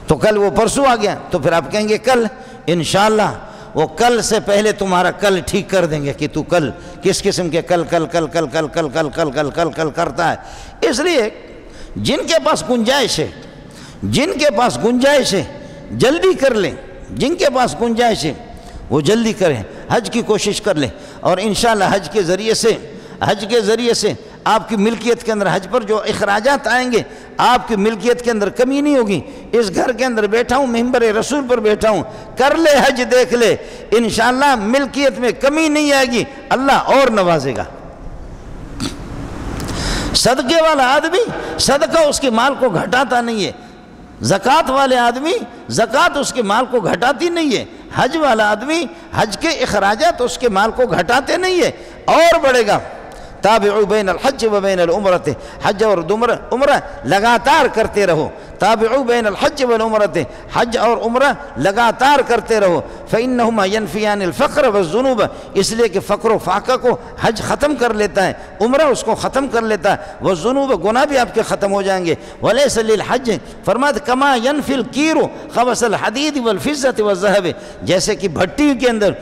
تو کل وہ پرسوں آ گیا تو پھر آپ کہیں گے کل، انشاءاللہ وہ کل سے پہلے تمہارا کل ٹھیک کر دیں گے کہ تو کل کس قسم کے کل کل کل کل کل کل کل کل کل کل کل کرتا ہے۔ اس لیے جن کے پاس گنجائش ہے، جن کے پاس گنجائش ہے جلدی کر لیں، جن کے پاس گنجائش ہے وہ جلدی کریں، حج کی کوشش کر لیں، اور انشاءاللہ حج کے ذریعے سے آپ کی ملکیت کے اندر حج پر جو اخراجات آئیں گے آپ کی ملکیت کے اندر کمی نہیں ہوگی۔ اس گھر کے اندر بیٹھا ہوں، ممبر رسول پر بیٹھا ہوں، کر لے حج، دیکھ لے، انشاءاللہ ملکیت میں کمی نہیں آئے گی، اللہ اور نوازے گا۔ صدقے والا آدمی صدقہ اس کے مال کو گھٹاتا نہیں ہے، زکوٰۃ والے آدمی زکوٰۃ اس کے مال کو گھٹاتی نہیں ہے، حج والا آدمی حج کے اخراجات اس کے مال کو گھٹاتے نہیں ہے، اور بڑھے گا۔ تابعوا بین الحج و بین العمرۃ، حج اور عمرہ لگاتار کرتے رہو۔ تابعوا بین الحج والعمرۃ، حج اور عمرہ لگاتار کرتے رہو۔ فإنہما ینفیان الفقر والذنوب، اس لیے کہ فقر و فاقہ کو حج ختم کر لیتا ہے، عمرہ اس کو ختم کر لیتا ہے، والذنوب گناہ بھی آپ کے ختم ہو جائیں گے۔ ولیس للحج، فرمایا کما ینفی الکیر خبث الحدید والفضۃ والذہب، جیسے کہ بھٹی کے اندر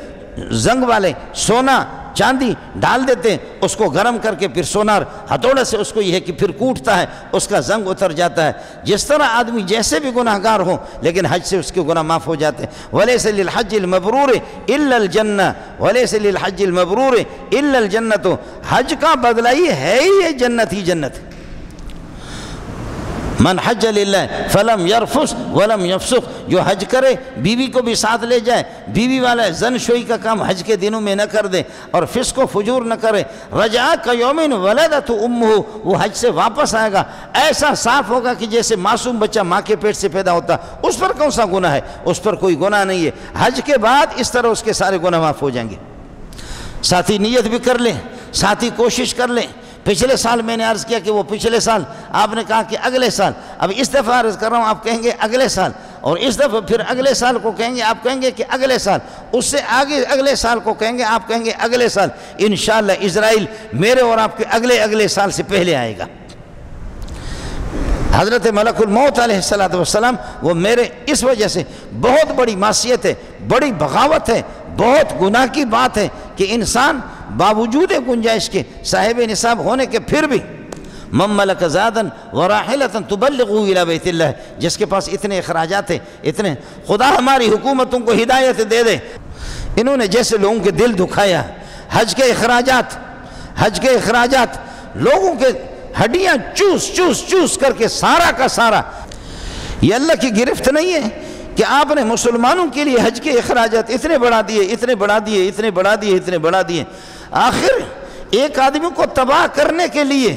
زنگ والے سونا چاندی ڈال دیتے ہیں، اس کو گرم کر کے پھر سونار ہتھوڑے سے اس کو یہ ہے کہ پھر کوٹتا ہے، اس کا زنگ اتر جاتا ہے۔ جس طرح آدمی جیسے بھی گناہ گار ہو لیکن حج سے اس کے گناہ معاف ہو جاتے ہیں۔ وَلَيْسَ لِلْحَجِّ الْمَبْرُورِ إِلَّا الْجَنَّةُ وَلَيْسَ لِلْحَجِّ الْمَبْرُورِ إِلَّا الْجَنَّةُ، حج کا بدلہ ہی ہے یہ جنت ہی جنت۔ من حج للہ فلم یرفث ولم یفسق، جو حج کرے بیوی کو بھی ساتھ لے جائے، بیوی والا زن شوئی کا کام حج کے دنوں میں نہ کر دے، اور فسق و فجور نہ کرے، رجع کیوم ولدت امہ، وہ حج سے واپس آئے گا ایسا صاف ہوگا کہ جیسے معصوم بچہ ماں کے پیٹ سے پیدا ہوتا، اس پر کون سا گناہ ہے؟ اس پر کوئی گناہ نہیں ہے۔ حج کے بعد اس طرح اس کے سارے گناہ معاف ہو جائیں گے۔ ساتھی نیت بھی کر لیں، ساتھی کوشش کر لیں۔ پچھلے سال میں نے عرض کیا کہ وہ پچھلے سال، آپ نے کہا کہ اگلے سال، اب اس دفعہ عرض کر رہا ہوں، آپ کہیں گے اگلے سال، اور اس دفعہ پھر اگلے سال کو کہیں گے، آپ کہیں گے کہ اگلے سال، اس سے آگے اگلے سال کو کہیں گے، آپ کہیں گے اگلے سال۔ انشاءاللہ اسرائیل میرے اور آپ کے اگلے سال سے پہلے آئے گا۔ حضرت ملک الموت علیہ السلام وہ میرے اس وجہ سے بہت بڑی معصیت ہے، بڑی بغاوت ہے، بہت گناہ کی بات ہے کہ انسان باوجود گنجائش کے صاحب نصاب ہونے کے پھر بھی من ملک زادا وراحلۃ تبلغه الی بیت اللہ، جس کے پاس اتنے اخراجات ہیں، اتنے، خدا ہماری حکومتوں کو ہدایت دے دے۔ انہوں نے جیسے لوگوں کے دل دکھایا، حج کے اخراجات لوگوں کے ہڈیاں چوس کر کے سارا کا سارا، یہ اللہ کی گرفت نہیں ہے کہ آپ نے مسلمانوں کے لیے حج کے اخراجات اتنے بڑھا دیے۔ آخر ایک آدمی کو تباہ کرنے کے لیے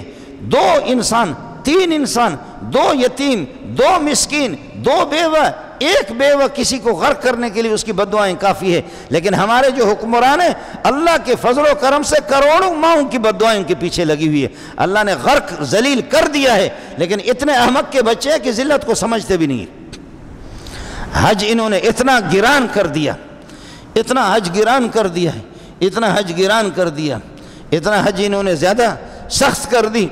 2 انسان، 3 انسان، 2 یتیم، 2 مسکین، 2 بیوہ، 1 بیوہ کسی کو غرق کرنے کے لیے اس کی بددعائیں کافی ہے۔ لیکن ہمارے جو حکمران ہیں اللہ کے فضل و کرم سے کروڑوں ماؤں کی بددعائیں ان کے پیچھے لگی ہوئی ہے، اللہ نے غرق ذلیل کر دیا ہے، لیکن اتنے احمق کے بچے ہیں کہ ذلت کو سمجھتے بھی نہیں ہیں۔ حج انہوں نے اتنا گران کر دیا، اتنا حج گران کر دیا، اتنا حج انہوں نے زیادہ سخت کر دی،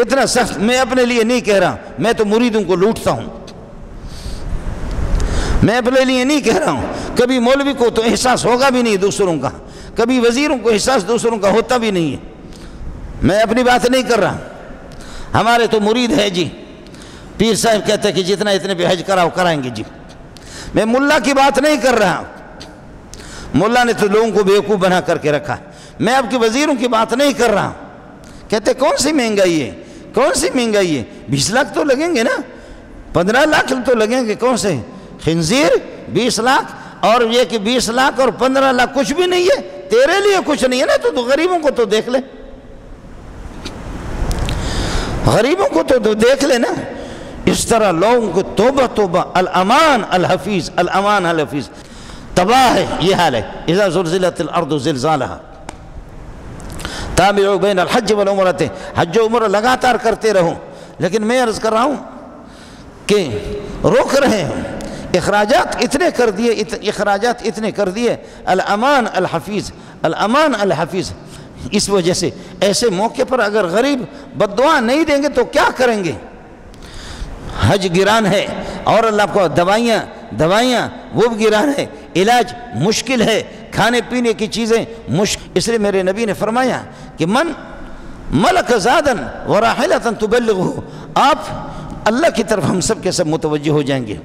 اتنا سخت۔ میں اپنے لیے نہیں کہہ رہا، میں تو مریدوں کو لوٹتا ہوں، میں اپنے لیے نہیں کہہ رہا ہوں۔ کبھی مولوی کو تو احساس ہوگا بھی نہیں دوسروں کا، کبھی وزیروں کو احساس دوسروں کا ہوتا بھی نہیں ہے، میں اپنی بات نہیں کر رہا۔ ہمارے تو مرید ہے جی، پیر صاحب کہتے ہیں کہ جتنا اتنے پہ حج کرائیں گے جی۔ میں ملا کی بات نہیں کر رہا، ملا نے تو لوگوں کو بیوقوف بنا کر کے رکھا۔ میں آپ کے وزیروں کی بات نہیں کر رہا، کہتے کون سی مہنگائی ہے، 20 لاکھ تو لگیں گے نا، 15 لاکھ تو لگیں گے، کون سے خنزیر 20 لاکھ، اور یہ کہ 20 لاکھ اور 15 لاکھ کچھ بھی نہیں ہے، تیرے لیے کچھ نہیں ہے نا، تو غریبوں کو تو دیکھ لے، غریبوں کو تو دیکھ لے نا۔ اس طرح لوگوں کو توبہ الامان الحفیظ تباہ ہے، یہ حال ہے۔ اذا زلزلت الارض زلزالها تابعوا بین الحج والعمرۃ، حج و عمرہ لگاتار کرتے رہو۔ لیکن میں عرض کر رہا ہوں کہ روک رہے ہیں، اخراجات اتنے کر دیے، الامان الحفیظ۔ اس وجہ سے ایسے موقع پر اگر غریب بددعا نہیں دیں گے تو کیا کریں گے؟ حج گران ہے، اور اللہ کو دوائیاں وہ بھی گران ہے، علاج مشکل ہے، کھانے پینے کی چیزیں مشکل۔ اس لیے میرے نبی نے فرمایا کہ من ملک زادن وراحلۃ تبلغه، آپ اللہ کی طرف ہم سب کے سب متوجہ ہو جائیں گے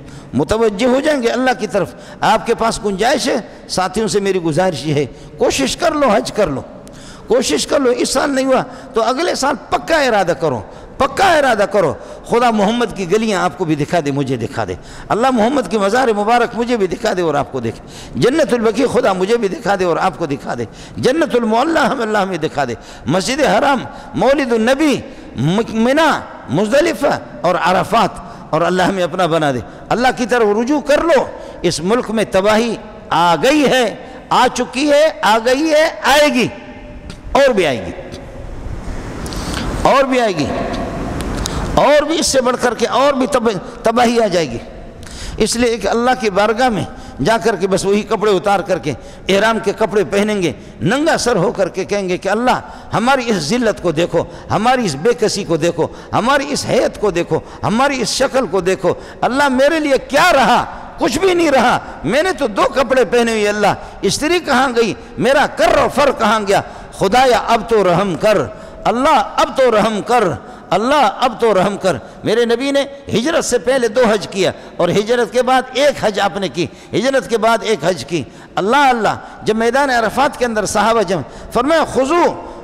اللہ کی طرف۔ آپ کے پاس گنجائش ہے، ساتھیوں سے میری گزارش ہے، کوشش کر لو، حج کر لو، اس سال نہیں ہوا تو اگلے سال پکا ارادہ کرو۔ خدا محمد کی گلیاں آپ کو بھی دکھا دے، مجھے دکھا دے، اللہ محمد کی مزار مبارک مجھے بھی دکھا دے اور آپ کو دکھے، جنت البقیع خدا مجھے بھی دکھا دے اور آپ کو دکھا دے، جنت المعلیٰ اللہ ہمیں دکھا دے، مسجد حرام، مولد النبی، منی، مزدلفہ اور عرفات، اور اللہ ہمیں اپنا بنا دے، اللہ کی طرف رجوع کر لو۔ اس ملک میں تباہی آ گئی ہے، آ چکی ہے، آ گئی ہے، آئے گی، اور بھی آئے گی، اور بھی آئے گی، اور بھی اس سے بڑھ کر کے اور بھی تباہی آ جائے گی۔ اس لیے کہ اللہ کی بارگاہ میں جا کر کے بس وہی کپڑے اتار کر کے احرام کے کپڑے پہنیں گے، ننگا سر ہو کر کے کہیں گے کہ اللہ ہماری اس ذلت کو دیکھو، ہماری اس بے کسی کو دیکھو، ہماری اس حیت کو دیکھو، ہماری اس شکل کو دیکھو، اللہ میرے لیے کیا رہا؟ کچھ بھی نہیں رہا، میں نے تو 2 کپڑے پہنے ہوئے، اللہ استری کہاں گئی؟ میرا کر و فر کہاں گیا؟ خدایا اب تو رحم کر، اللہ اب تو رحم کر، اللہ اب تو رحم کر۔ میرے نبی نے ہجرت سے پہلے 2 حج کیا اور ہجرت کے بعد 1 حج آپ نے کی، ہجرت کے بعد 1 حج کی۔ اللہ جب میدان عرفات کے اندر صحابہ جمع، فرمایا خذو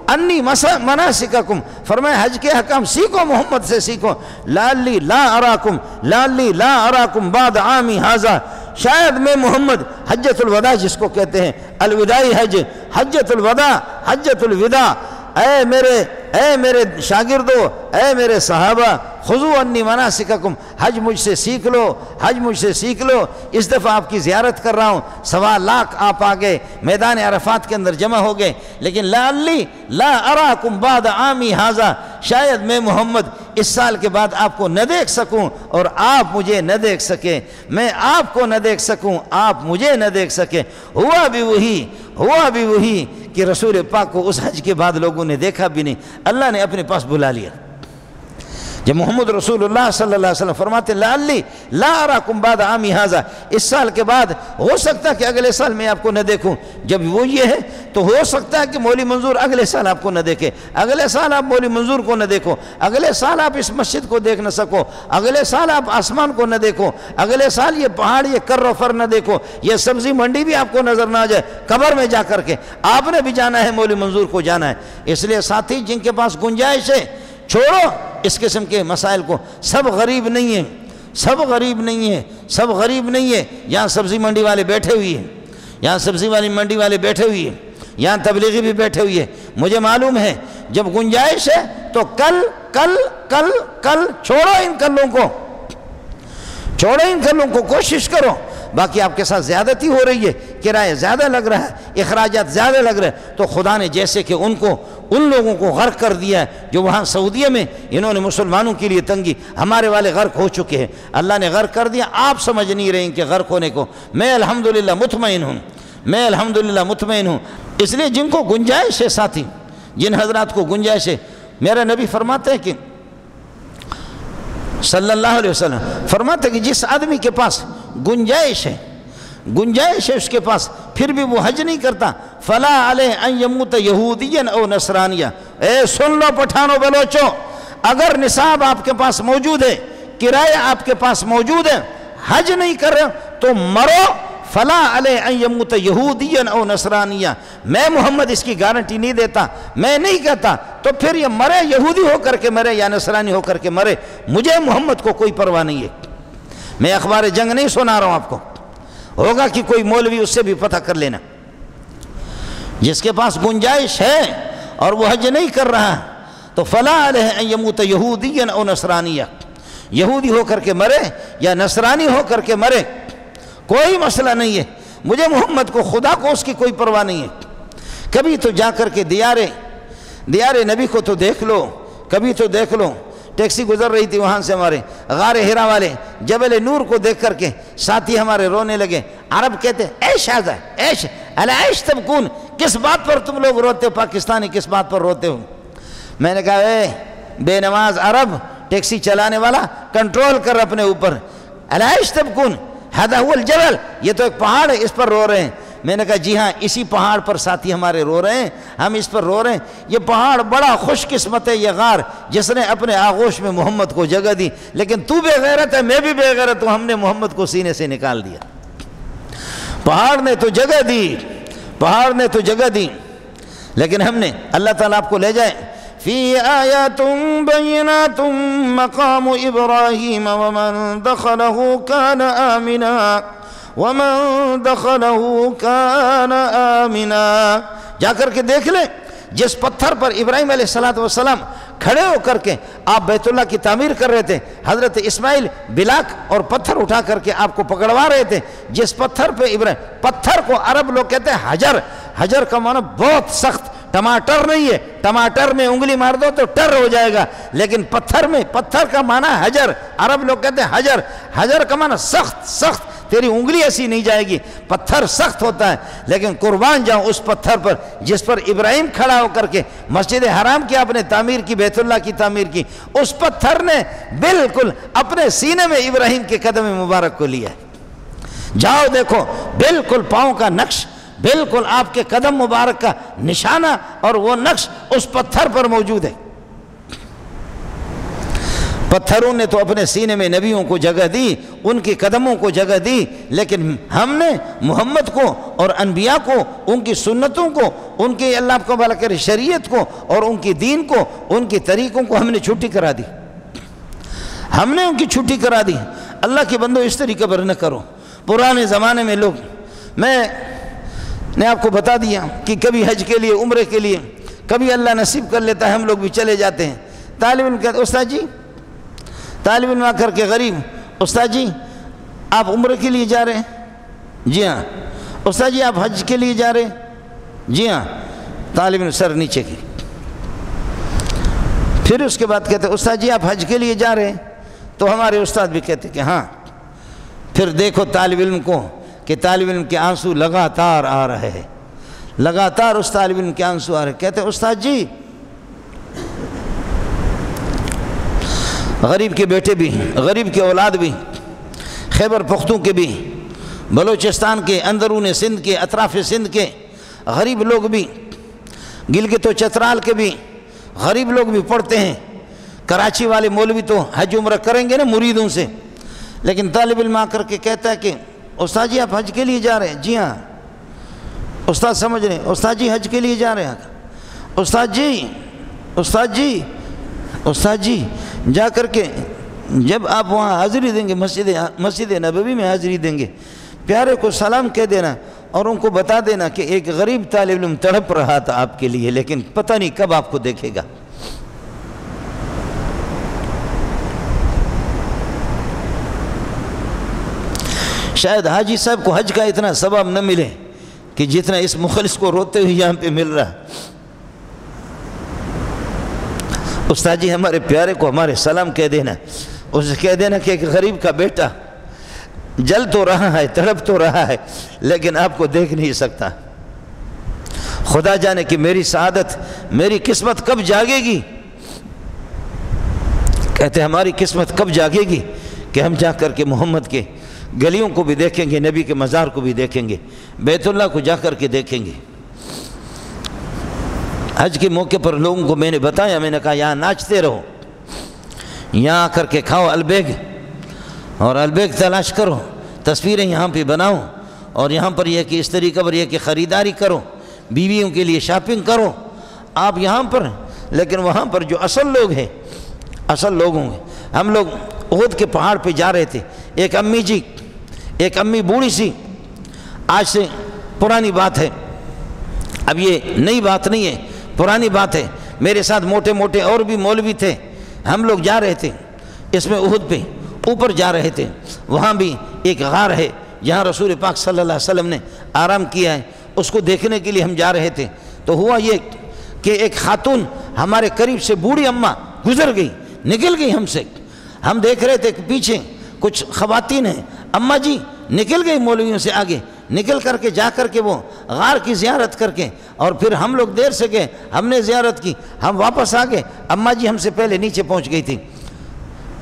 انی مناسککم، فرمایا حج کے حکام سیکھو، محمد سے سیکھو۔ لعلی لا اراکم بعد عامی ھذا، شاید میں محمد حجۃ الوداع جس کو کہتے ہیں، الوداعی حج، حجۃ الوداع، حجۃ الوداع، اے میرے شاگردو، اے میرے صحابہ، خذو انی مناسککم، حج مجھ سے سیکھ لو، حج مجھ سے سیکھ لو۔ اس دفعہ آپ کی زیارت کر رہا ہوں، 1.25 لاکھ آپ آگئے، میدان عرفات کے اندر جمع ہو گئے، لیکن لعلی لا اراکم بعد عامی ھذا، شاید میں محمد اس سال کے بعد آپ کو نہ دیکھ سکوں اور آپ مجھے نہ دیکھ سکیں، میں آپ کو نہ دیکھ سکوں، آپ مجھے نہ دیکھ سکیں۔ ہوا بھی وہی کہ رسول پاک کو اس حج کے بعد لوگوں نے دیکھا بھی نہیں، اللہ نے اپنے پاس بلا لیا۔ جب محمد رسول اللہ صلی اللہ علیہ وسلم فرماتے لعلی لا اراکم بعد عامی ھذا، اس سال کے بعد ہو سکتا ہے کہ اگلے سال میں آپ کو نہ دیکھوں، جب وہ یہ ہے تو ہو سکتا ہے کہ مولوی منظور اگلے سال آپ کو نہ دیکھے، اگلے سال آپ مولوی منظور کو نہ دیکھو، اگلے سال آپ اس مسجد کو دیکھ نہ سکو، اگلے سال آپ آسمان کو نہ دیکھو، اگلے سال یہ پہاڑ، یہ کر و فر نہ دیکھو، یہ سبزی منڈی بھی آپ کو نظر نہ آ جائے، قبر میں جا کر کے آپ نے بھی جانا ہے، مولوی منظور کو جانا ہے۔ اس لیے ساتھی جن کے پاس گنجائش ہے، چھوڑو اس قسم کے مسائل کو، سب غریب نہیں ہیں، سب غریب نہیں ہیں، سب غریب نہیں ہے۔ یہاں سبزی منڈی والے بیٹھے ہوئے ہیں، یہاں سبزی والی منڈی والے بیٹھے ہوئے ہیں، یہاں تبلیغی بھی بیٹھے ہوئے ہیں۔ مجھے معلوم ہے جب گنجائش ہے تو کل چھوڑو ان کلوں کو، چھوڑو ان کلوں کو، کوشش کرو۔ باقی آپ کے ساتھ زیادتی ہو رہی ہے، کرایہ زیادہ لگ رہا ہے، اخراجات زیادہ لگ رہے ہیں، تو خدا نے جیسے کہ ان لوگوں کو غرق کر دیا ہے جو وہاں سعودیہ میں انہوں نے مسلمانوں کے لیے تنگی، ہمارے والے غرق ہو چکے ہیں، اللہ نے غرق کر دیا، آپ سمجھ نہیں رہے ہیں کہ غرق ہونے کو۔ میں الحمدللہ مطمئن ہوں، اس لیے جن کو گنجائش ہے ساتھی، جن حضرات کو گنجائش ہے، میرا نبی فرماتے ہیں کہ صلی اللہ علیہ وسلم فرماتے ہیں کہ جس آدمی کے پاس گنجائش ہے اس کے پاس، پھر بھی وہ حج نہیں کرتا، فلا علیہ ان یموت یہودیا او نصرانیہ۔ اے سن لو پٹھانوں بلوچوں، اگر نصاب آپ کے پاس موجود ہے، کرایہ آپ کے پاس موجود ہے، حج نہیں کر رہے تو مرو، فلا علیہ ان یموت یہودیا او نصرانیہ۔ میں محمد اس کی گارنٹی نہیں دیتا، میں نہیں کہتا، تو پھر یہ مرے، یہودی ہو کر کے مرے یا نصرانی ہو کر کے مرے، مجھے محمد کو کوئی پرواہ نہیں ہے۔ میں اخبار جنگ نہیں سنا رہا ہوں آپ کو، ہوگا کہ کوئی مولوی اس سے بھی پتہ کر لینا۔ جس کے پاس گنجائش ہے اور وہ حج نہیں کر رہا تو فلا علیہ ان یموت یہودیا او نصرانیہ، یہودی ہو کر کے مرے یا نصرانی ہو کر کے مرے، کوئی مسئلہ نہیں ہے، مجھے محمد کو، خدا کو اس کی کوئی پرواہ نہیں ہے۔ کبھی تو جا کر کے دیار نبی کو تو دیکھ لو، کبھی تو دیکھ لو۔ ٹیکسی گزر رہی تھی وہاں سے، ہمارے غار ہرا والے جبل نور کو دیکھ کر کے ساتھی ہمارے رونے لگے۔ عرب کہتے عیش آزا، عیش العیش تبکون، کس بات پر تم لوگ روتے ہو؟ پاکستانی کس بات پر روتے ہو؟ میں نے کہا اے بے نماز عرب، ٹیکسی چلانے والا، کنٹرول کر اپنے اوپر، العیش تبکون ھذا ھو الجبل، یہ تو ایک پہاڑ ہے، اس پر رو رہے ہیں۔ میں نے کہا جی ہاں، اسی پہاڑ پر ساتھی ہمارے رو رہے ہیں، ہم اس پر رو رہے ہیں۔ یہ پہاڑ بڑا خوش قسمت ہے، یہ غار جس نے اپنے آغوش میں محمد کو جگہ دی، لیکن تو بے غیرت ہے، میں بھی بے غیرت ہوں، ہم نے محمد کو سینے سے نکال دیا۔ پہاڑ نے تو جگہ دی، پہاڑ نے تو جگہ دی، لیکن ہم نے، اللہ تعالیٰ آپ کو لے جائے، فی آیات بینات مقام ابراہیم ومن دخلہ کان آمنا، ومن دخلہ کان آمنا۔ جا کر کے دیکھ لیں، جس پتھر پر ابراہیم علیہ السلام کھڑے ہو کر کے آپ بیت اللہ کی تعمیر کر رہے تھے، حضرت اسماعیل بلاک اور پتھر اٹھا کر کے آپ کو پکڑوا رہے تھے، جس پتھر پہ ابراہیم، پتھر کو عرب لوگ کہتے ہیں حجر، حجر کا معنی بہت سخت، ٹماٹر نہیں ہے، ٹماٹر میں انگلی مار دو تو ٹر ہو جائے گا، لیکن پتھر میں، پتھر کا معنی حجر، عرب لوگ کہتے ہیں حجر، حجر کا معنی سخت سخت، تیری انگلی ایسی نہیں جائے گی، پتھر سخت ہوتا ہے، لیکن قربان جاؤں اس پتھر پر جس پر ابراہیم کھڑا ہو کر کے مسجد حرام کی آپ نے تعمیر کی، بیت اللہ کی تعمیر کی، اس پتھر نے بالکل اپنے سینے میں ابراہیم کے قدم مبارک کو لیا ہے۔ جاؤ دیکھو بالکل پاؤں کا نقش، بالکل آپ کے قدم مبارک کا نشانہ اور وہ نقش اس پتھر پر موجود ہے۔ پتھروں نے تو اپنے سینے میں نبیوں کو جگہ دی، ان کے قدموں کو جگہ دی، لیکن ہم نے محمد کو اور انبیاء کو، ان کی سنتوں کو، ان کی اللہ کو بھلا کرے شریعت کو اور ان کی دین کو، ان کے طریقوں کو ہم نے چھٹی کرا دی، ہم نے ان کی چھٹی کرا دی۔ اللہ کے بندو اس طریقے پر نہ کرو۔ پرانے زمانے میں لوگ، میں نے آپ کو بتا دیا کہ کبھی حج کے لیے، عمرے کے لیے، کبھی اللہ نصیب کر لیتا ہے ہم لوگ بھی چلے جاتے ہیں، طالب علم کہتے استاد جی، طالب علم آ کر کے غریب، استاد جی آپ عمرے کے لیے جا رہے ہیں؟ جی ہاں۔ استاد جی آپ حج کے لیے جا رہے ہیں؟ جی ہاں۔ طالب علم سر نیچے کی، پھر اس کے بعد کہتے استاد جی آپ حج کے لیے جا رہے ہیں؟ تو ہمارے استاد بھی کہتے کہ ہاں۔ پھر دیکھو طالب علم کو کہ طالب علم کے آنسو لگاتار آ رہے ہیں، لگاتار اس طالب علم کے آنسو آ رہے ہیں، کہتے استاد جی غریب کے بیٹے بھی، غریب کے اولاد بھی، خیبر پختون کے بھی، بلوچستان کے، اندرون سندھ کے، اطراف سندھ کے غریب لوگ بھی، گلگت و چترال کے بھی غریب لوگ بھی پڑھتے ہیں۔ کراچی والے مولوی تو حج عمرہ کریں گے نا مریدوں سے، لیکن طالب علم آ کر کے کہتا ہے کہ استاد جی آپ حج کے لیے جا رہے ہیں؟ جی ہاں۔ استاد سمجھ رہے ہیں، استاد جی حج کے لیے جا رہے ہیں؟ استاد جی، استاد جی، استاد جی جا کر کے جب آپ وہاں حاضری دیں گے، مسجد نبوی میں حاضری دیں گے، پیارے کو سلام کہہ دینا اور ان کو بتا دینا کہ ایک غریب طالب علم تڑپ رہا تھا آپ کے لیے، لیکن پتہ نہیں کب آپ کو دیکھے گا۔ شاید حاجی صاحب کو حج کا اتنا ثواب نہ ملے کہ جتنا اس مخلص کو روتے ہوئے یہاں پہ مل رہا۔ استاد جی ہمارے پیارے کو ہمارے سلام کہہ دینا، اسے کہہ دینا کہ ایک غریب کا بیٹا جل تو رہا ہے، تڑپ تو رہا ہے، لیکن آپ کو دیکھ نہیں سکتا۔ خدا جانے کہ میری سعادت، میری قسمت کب جاگے گی۔ کہتے ہماری قسمت کب جاگے گی کہ ہم جا کر کے محمد کے گلیوں کو بھی دیکھیں گے، نبی کے مزار کو بھی دیکھیں گے، بیت اللہ کو جا کر کے دیکھیں گے۔ حج کے موقع پر لوگوں کو میں نے بتایا، میں نے کہا یہاں ناچتے رہو، یہاں آ کر کے کھاؤ البیگ اور البیگ تلاش کرو، تصویریں یہاں پہ بناؤ، اور یہاں پر یہ کہ اس طریقے پر یہ کہ خریداری کرو، بیویوں کے لیے شاپنگ کرو آپ یہاں پر، لیکن وہاں پر جو اصل لوگ ہیں، اصل لوگ ہوں گے۔ ہم لوگ احد کے پہاڑ پہ جا رہے تھے، ایک امی جی، ایک امی بوڑھی سی، آج سے پرانی بات ہے، اب یہ نئی بات نہیں ہے، پرانی بات ہے، میرے ساتھ موٹے موٹے اور بھی مولوی تھے، ہم لوگ جا رہے تھے اس میں احد پہ اوپر جا رہے تھے، وہاں بھی ایک غار ہے جہاں رسول پاک صلی اللہ علیہ وسلم نے آرام کیا ہے، اس کو دیکھنے کے لیے ہم جا رہے تھے۔ تو ہوا یہ کہ ایک خاتون ہمارے قریب سے بوڑھی اماں گزر گئی، نکل گئی ہم سے، ہم دیکھ رہے تھے کہ پیچھے کچھ خواتین ہیں، اماں جی نکل گئی مولویوں سے آگے، نکل کر کے جا کر کے وہ غار کی زیارت کر کے، اور پھر ہم لوگ دیر سے گئے، ہم نے زیارت کی، ہم واپس آ گئے، اماں جی ہم سے پہلے نیچے پہنچ گئی تھی،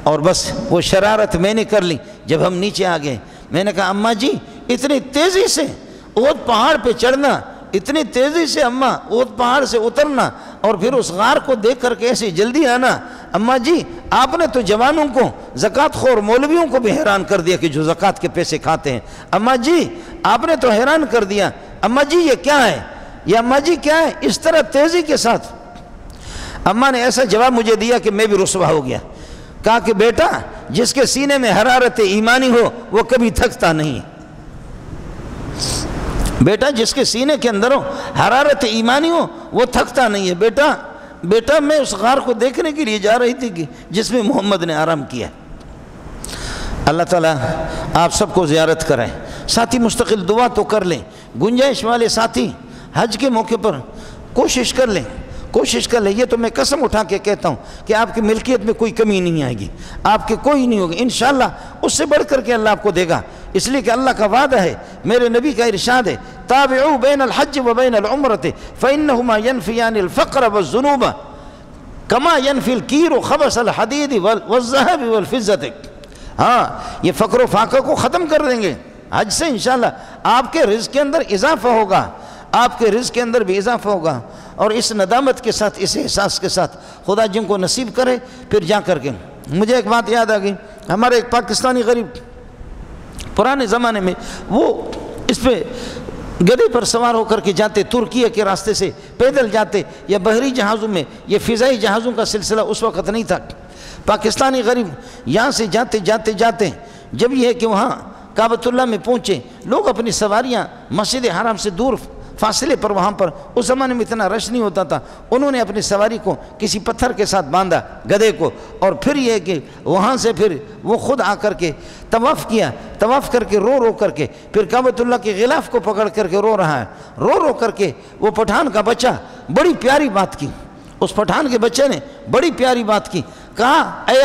اور بس وہ شرارت میں نے کر لی۔ جب ہم نیچے آ گئے میں نے کہا اماں جی اتنی تیزی سے احد پہاڑ پہ چڑھنا، اتنی تیزی سے اماں احد پہاڑ سے اترنا، اور پھر اس غار کو دیکھ کر کے ایسی جلدی آنا، اماں جی آپ نے تو جوانوں کو، زکوٰۃ خور مولویوں کو بھی حیران کر دیا کہ جو زکوٰۃ کے پیسے کھاتے ہیں، اماں جی آپ نے تو حیران کر دیا، اماں جی یہ کیا ہے، یہ اماں جی کیا ہے، اس طرح تیزی کے ساتھ۔ اماں نے ایسا جواب مجھے دیا کہ میں بھی رسوا ہو گیا، کہا کہ بیٹا جس کے سینے میں حرارت ایمانی ہو وہ کبھی تھکتا نہیں۔ بیٹا جس کے سینے کے اندر ہو حرارت ایمانی ہو وہ تھکتا نہیں ہے۔ بیٹا میں اس غار کو دیکھنے کے لیے جا رہی تھی کہ جس میں محمد نے آرام کیا۔ اللہ تعالیٰ آپ سب کو زیارت کریں۔ ساتھی مستقل دعا تو کر لیں، گنجائش والے ساتھی حج کے موقع پر کوشش کر لیں۔ یہ تو میں قسم اٹھا کے کہتا ہوں کہ آپ کی ملکیت میں کوئی کمی نہیں آئے گی، آپ کے کوئی نہیں ہوگی، انشاءاللہ اس سے بڑھ کر کے اللہ آپ کو دے گا، اس لیے کہ اللہ کا وعدہ ہے، میرے نبی کا ارشاد ہے، تابعوا بین الحج و بین العمرۃ فإنہما ینفیان الفقر والذنوب کما ینفی الکیر خبث الحدید والذہب والفضۃ۔ ہاں یہ فقر و فاقہ کو ختم کر دیں گے حج سے، انشاءاللہ آپ کے رزق کے اندر اضافہ ہوگا، آپ کے رزق کے اندر بھی اضافہ ہوگا۔ اور اس ندامت کے ساتھ، اس احساس کے ساتھ خدا جن کو نصیب کرے پھر جا کر کے۔ مجھے ایک بات یاد آ گئی، ہمارے ایک پاکستانی غریب پرانے زمانے میں وہ اس پہ گدھے پر سوار ہو کر کے جاتے، ترکیہ کے راستے سے پیدل جاتے یا بحری جہازوں میں، یہ فضائی جہازوں کا سلسلہ اس وقت نہیں تھا۔ پاکستانی غریب یہاں سے جاتے جب یہ ہے کہ وہاں کعبۃ اللہ میں پہنچے، لوگ اپنی سواریاں مسجد حرام سے دور فاصلے پر، وہاں پر اس زمانے میں اتنا رش نہیں ہوتا تھا، انہوں نے اپنی سواری کو کسی پتھر کے ساتھ باندھا گدھے کو، اور پھر یہ کہ وہاں سے پھر وہ خود آ کر کے طواف کیا، طواف کر کے رو کر کے پھر کعبۃ اللہ کے غلاف کو پکڑ کر کے رو رہا ہے، رو کر کے وہ پٹھان کا بچہ بڑی پیاری بات کی، اس پٹھان کے بچے نے بڑی پیاری بات کی، کہا اے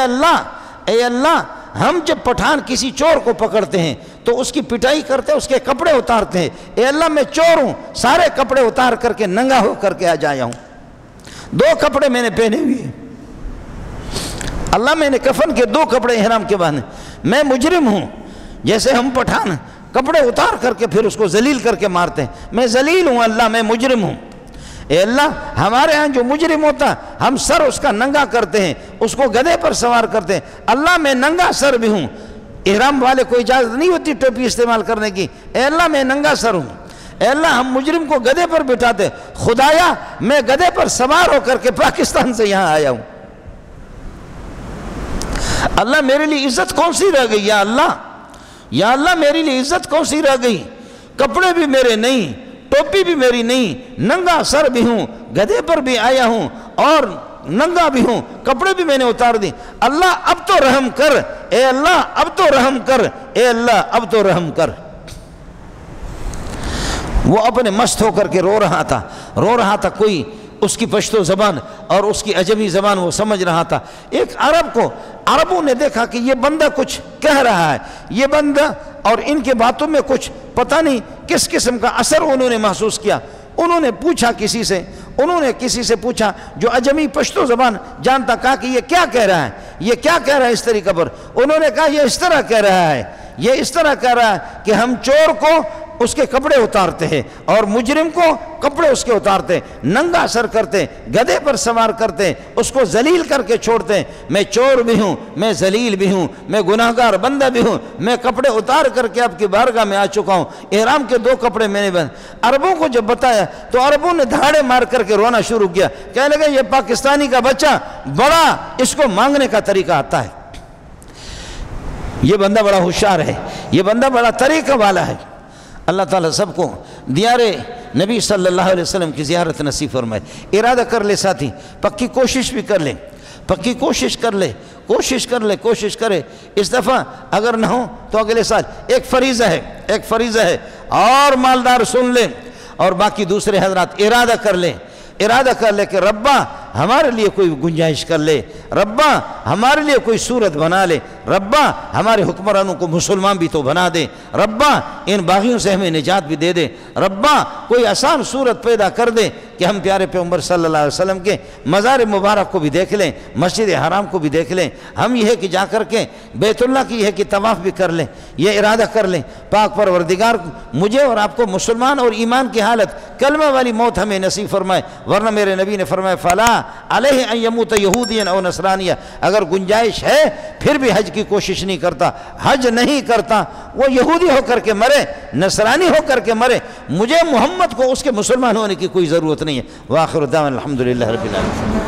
اللہ ہم جب پٹھان کسی چور کو پکڑتے ہیں تو اس کی پٹائی کرتے ہیں، اس کے کپڑے اتارتے ہیں، اے اللہ میں چور ہوں، سارے کپڑے اتار کر کے ننگا ہو کر کے آ جایا ہوں، 2 کپڑے میں نے پہنے ہوئے ہیں، اللہ میں نے کفن کے 2 کپڑے احرام کے باندھے، میں مجرم ہوں، جیسے ہم پٹھان کپڑے اتار کر کے پھر اس کو ذلیل کر کے مارتے ہیں، میں ذلیل ہوں اللہ، میں مجرم ہوں، اے اللہ ہمارے ہاں جو مجرم ہوتا ہم سر اس کا ننگا کرتے ہیں، اس کو گدھے پر سوار کرتے ہیں، اللہ میں ننگا سر بھی ہوں، احرام والے کو اجازت نہیں ہوتی ٹوپی استعمال کرنے کی، اے اللہ میں ننگا سر ہوں، اے اللہ ہم مجرم کو گدھے پر بٹھاتے، خدایا میں گدھے پر سوار ہو کر کے پاکستان سے یہاں آیا ہوں، اللہ میرے لیے عزت کون سی رہ گئی، یا اللہ میرے لیے عزت کون سی رہ گئی، کپڑے بھی میرے نہیں، ٹوپی بھی میری نہیں، ننگا سر بھی ہوں، گدھے پر بھی آیا ہوں اور ننگا بھی ہوں، کپڑے بھی میں نے اتار دی، اللہ اب تو رحم کر، اے اللہ اب تو رحم کر، اے اللہ اب تو رحم کر۔ وہ اپنے مست ہو کر کے رو رہا تھا، کوئی اس کی پشتو زبان اور اس کی عجمی زبان وہ سمجھ رہا تھا، ایک عربوں نے دیکھا کہ یہ بندہ کچھ کہہ رہا ہے، یہ بندہ، اور ان کے باتوں میں کچھ پتہ نہیں کس قسم کا اثر انہوں نے محسوس کیا، انہوں نے کسی سے پوچھا جو عجمی پشتو زبان جانتا، کہا کہ یہ کیا کہہ رہا ہے اس طریقے پر، انہوں نے کہا یہ اس طرح کہہ رہا ہے کہ ہم چور کو اس کے کپڑے اتارتے ہیں اور مجرم کو کپڑے اس کے اتارتے ہیں، ننگا سر کرتے ہیں، گدھے پر سوار کرتے ہیں، اس کو ذلیل کر کے چھوڑتے ہیں، میں چور بھی ہوں، میں ذلیل بھی ہوں، میں گناہگار بندہ بھی ہوں، میں کپڑے اتار کر کے آپ کی بارگاہ میں آ چکا ہوں، احرام کے 2 کپڑے میں نے بند۔ عربوں کو جب بتایا تو عربوں نے دھاڑے مار کر کے رونا شروع کیا، کہنے لگے یہ پاکستانی کا بچہ بڑا، اس کو مانگنے کا طریقہ آتا ہے، یہ بندہ بڑا ہوشیار ہے، یہ بندہ بڑا طریقہ والا ہے۔ اللہ تعالیٰ سب کو دیار نبی صلی اللہ علیہ وسلم کی زیارت نصیب فرمائے۔ ارادہ کر لے ساتھی، پکی کوشش بھی کر لے، کوشش کرے، اس دفعہ اگر نہ ہو تو اگلے سال۔ ایک فریضہ ہے اور مالدار سن لے، اور باقی دوسرے حضرات ارادہ کر لے کہ ربا ہمارے لیے کوئی گنجائش کر لے، ربا ہمارے لیے کوئی صورت بنا لے، ربا ہمارے حکمرانوں کو مسلمان بھی تو بنا دے، ربا ان باغیوں سے ہمیں نجات بھی دے دے، ربا کوئی آسان صورت پیدا کر دے کہ ہم پیارے پیغمبر صلی اللہ علیہ وسلم کے مزار مبارک کو بھی دیکھ لیں، مسجد حرام کو بھی دیکھ لیں، ہم یہ ہے کہ جا کر کے بیت اللہ کی یہ ہے کہ طواف بھی کر لیں، یہ ارادہ کر لیں۔ پاک پروردگار مجھے اور آپ کو مسلمان اور ایمان کی حالت کلمہ والی موت ہمیں نصیب فرمائے، ورنہ میرے نبی نے فرمایا فلا علیہ ان یموت یہودیا او نصرانیا، اگر گنجائش ہے پھر بھی حج کی کوشش نہیں کرتا، حج نہیں کرتا، وہ یہودی ہو کر کے مرے، نصرانی ہو کر کے مرے، مجھے محمد کو اس کے مسلمان ہونے کی کوئی ضرورت نہیں ہے۔ وآخر دعوانا الحمدللہ رب العالمین۔